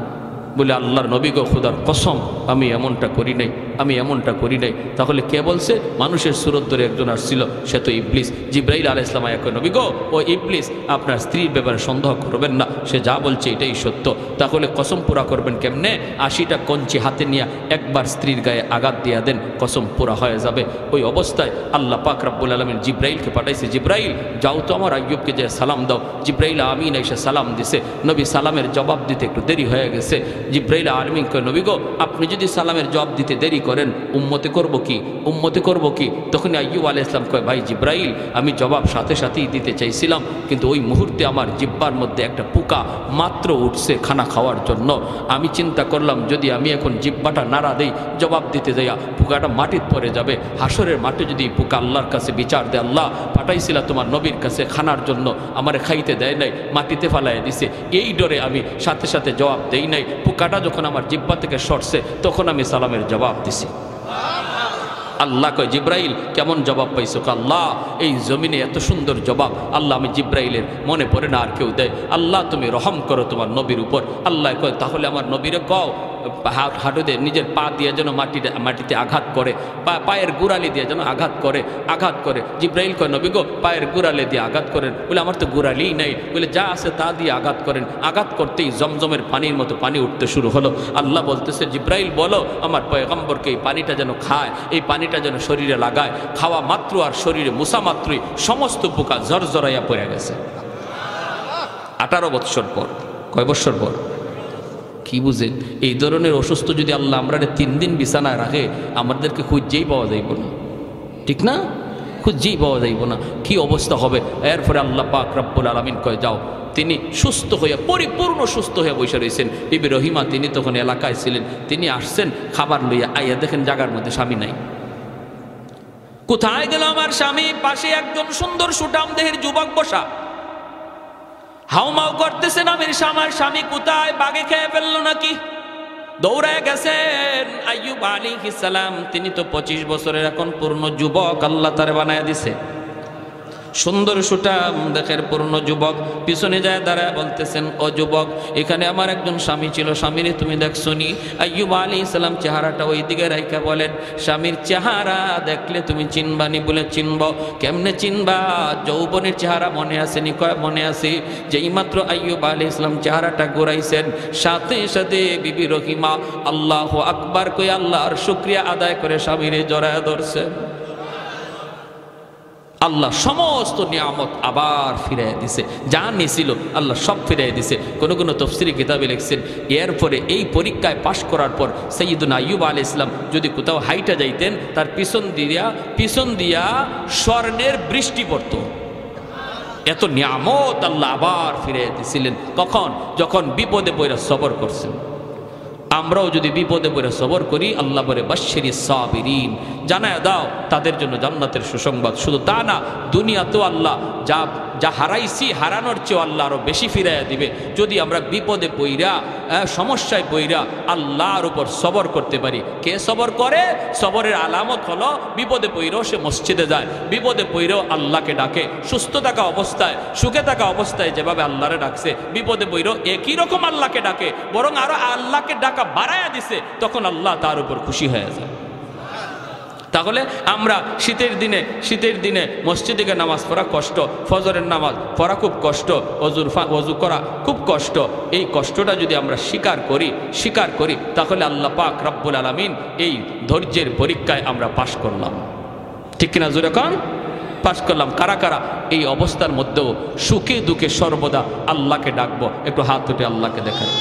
বলে আল্লাহর নবী গো, খুদার কসম আমি এমনটা করি নাই, আমি এমনটা করি নাই। তাহলে কে বলছে? মানুষের সুরত ধরে একজন আসছিল, সে তো ইবলিস। জিবরাইল আলাইহিস সালাম কয় নবী গো, ও ইবলিস, আপনার স্ত্রীর ব্যাপারে সন্দেহ করবেন না, সে যা বলছে এটাই সত্য। তাহলে কসম পুরা করবেন কেমনে? 80টা কঞ্চি হাতে নিয়ে একবার স্ত্রীর গায়ে আঘাত দিয়া দেন, কসম পুরা হয়ে যাবে। ওই অবস্থায় আল্লাহ পাক রব্বুল আলামিন জিবরাইলকে পাঠাইছে, জিবরাইল যাও তো আমার আইয়ুবকে যে সালাম দাও। জিবরাইল আমিন এসে সালাম দিছে। নবী সালামের জবাব দিতে একটু দেরি হয়ে গেছে। জিবরাইল আলামিন কয় নবী গো, আপনি যদি সালামের জবাব দিতে দেরি করেন উম্মতে করব কি, উম্মতে করব কি? তখন আইয়ুব আলাইহিস সালাম কয় ভাই জিবরাইল, আমি জবাব সাথে সাথেই দিতে চাইছিলাম, কিন্তু ওই মুহূর্তে আমার জিহ্বার মধ্যে একটা পোকা মাত্র উঠছে খানা খাওয়ার জন্য। আমি চিন্তা করলাম যদি আমি এখন জিহ্বাটা নাড়া দেই, জবাব দিতে যাইয়া পোকাটা মাটিতে পড়ে যাবে। হাসরের মাঠে যদি পোকা আল্লাহর কাছে বিচার দেয়, আল্লাহ পাঠাইছিলা তোমার নবীর কাছে খানার জন্য, আমারে খাইতে দেয় নাই, মাটিতে ফালাইয়া দিছে, এই ডরে আমি সাথে সাথে জবাব দেই নাই। পোকাটা যখন আমার জিহ্বা থেকে সরছে তখন আমি সালামের জবাব দিছি। আল্লাহ কয় জিবরাইল কেমন জবাব পাইছো? আল্লাহ এই জমিনে এত সুন্দর জবাব আল্লাহ আমি জিবরাইলের মনে পড়ে না আর কেউ দেয়। আল্লাহ তুমি রহম করো তোমার নবীর উপর। আল্লাহ কয় তাহলে আমার নবীরে কও হাঁটুতে নিজের পা দিয়ে যেন মাটিতে আঘাত করে, পায়ের গুড়ালি দিয়ে যেন আঘাত করে। জিবরাইল কয় নবী গো, পায়ের গুড়ালি দিয়ে আঘাত করেন। বলে আমার তো গুড়ালিই নাই। বলে যা আছে তা দিয়ে আঘাত করেন। আঘাত করতেই জমজমের পানির মতো পানি উঠতে শুরু হলো। আল্লাহ বলতেছে জিবরাইল বলো আমার পয়গম্বরকে এই পানিটা যেন খায়, এই পানিটা যেন শরীরে লাগায়। খাওয়া মাত্র আর শরীরে মুসা মাত্রই সমস্ত পোকা জরজরাইয়া পড়ে গেছে। 18 বৎসর পর, কয় বৎসর পর? কি বুঝেন? এই ধরনের অসুস্থ যদি আল্লাহ আমরা 3 দিন বিছানায় রাখে, আমাদেরকে খুঁজেই পাওয়া যাইব না, ঠিক না? খুঁজেই পাওয়া যাইব না, কি অবস্থা হবে? এরপরে আল্লাহ পাক রব্বুল আলামিন কয় যাও। তিনি সুস্থ হয়ে, পরিপূর্ণ সুস্থ হয়ে বসে রয়েছেন। বিবি রহিমা তিনি তখন এলাকায় ছিলেন, তিনি আসছেন খাবার লইয়া, আইয়া দেখেন জায়গার মধ্যে স্বামী নাই। কোথায় গেল আমার স্বামী? পাশে একজন সুন্দর সুঠাম দেহের যুবক বসা, হাউমাউ করতেছেন। আমার স্বামী কোথায়? বাগে খেয়ে ফেললো নাকি? দৌড়ায় গেছেন আইয়ুব আলাইহিস সালাম। তিনি তো 25 বছরের এখন পূর্ণ যুবক, আল্লাহ তারে বানায় দিছে। সুন্দর সুঠাম দেখের পূর্ণ যুবক, পিছনে যায় দাঁড়ায় বলতেছেন ও যুবক, এখানে আমার একজন স্বামী ছিল, স্বামীরে তুমি দেখছো নি? আইয়ুব আলাইহিস সালাম চেহারাটা ওই দিকে রাইখা বলেন, স্বামীর চেহারা দেখলে তুমি চিনবানি? বলে চিনব। কেমনে চিনবা? যৌবনের চেহারা মনে আসেনি? কয় মনে আছে। যেই মাত্র আইয়ুব আলাইহিস সালাম চেহারাটা ঘুরাইছেন, সাথে সাথে বিবি রহিমা আল্লাহু আকবার কই আল্লাহর শুকরিয়া আদায় করে স্বামীরে জড়ায় ধরছেন। আল্লাহ সমস্ত নিয়ামত আবার ফিরাই দিছে, যা নিয়েছিল আল্লাহ সব ফিরাই দিছে। কোনো কোনো তফসিরি কিতাবে লিখছেন এরপরে এই পরীক্ষায় পাশ করার পর সৈয়দুনা আইয়ুব আলাইহিস সালাম যদি কোথাও হাইটা যাইতেন তার পিছন দিয়া স্বর্ণের বৃষ্টি পড়ত। এত নিয়ামত আল্লাহ আবার ফিরাই দিছিলেন। কখন? যখন বিপদে পড়ে সবর করছেন। আমরাও যদি বিপদে পড়ে সবর করি আল্লাহ বলে বাশশিরিস সাবিরিন, জানায় দাও তাদের জন্য জান্নাতের সুসংবাদ। শুধু তা না, দুনিয়াতেও আল্লাহ যা হারাইছি হারানোর চেয়েও আল্লাহ আরো বেশি ফিরাইয়া দিবে যদি আমরা বিপদে পইরা সমস্যায় পইরা আল্লাহর উপর সবর করতে পারি। কে সবর করে? সবরের আলামত হলো বিপদে পইরেও সে মসজিদে যায়, বিপদে পইরেও আল্লাহকে ডাকে। সুস্থ থাকা অবস্থায়, সুখে থাকা অবস্থায় যেভাবে আল্লাহরে ডাকছে, বিপদে পইরেও একই রকম আল্লাহকে ডাকে, বরং আরো আল্লাহকে ডাকা বাড়ায়া দিছে, তখন আল্লাহ তার উপর খুশি হয়ে যায়। তাহলে আমরা শীতের দিনে মসজিদে গিয়ে নামাজ পড়া কষ্ট, ফজরের নামাজ পড়া খুব কষ্ট, অজু করা খুব কষ্ট। এই কষ্টটা যদি আমরা স্বীকার করি তাহলে আল্লাহ পাক রব্বুল আলামিন এই ধৈর্যের পরীক্ষায় আমরা পাশ করলাম। ঠিক কিনা? জোরে কন, পাশ করলাম। কারা কারা এই অবস্থার মধ্যেও সুখে দুঃখে সর্বদা আল্লাহকে ডাকবো? একটু হাত উঠে আল্লাহকে দেখায়।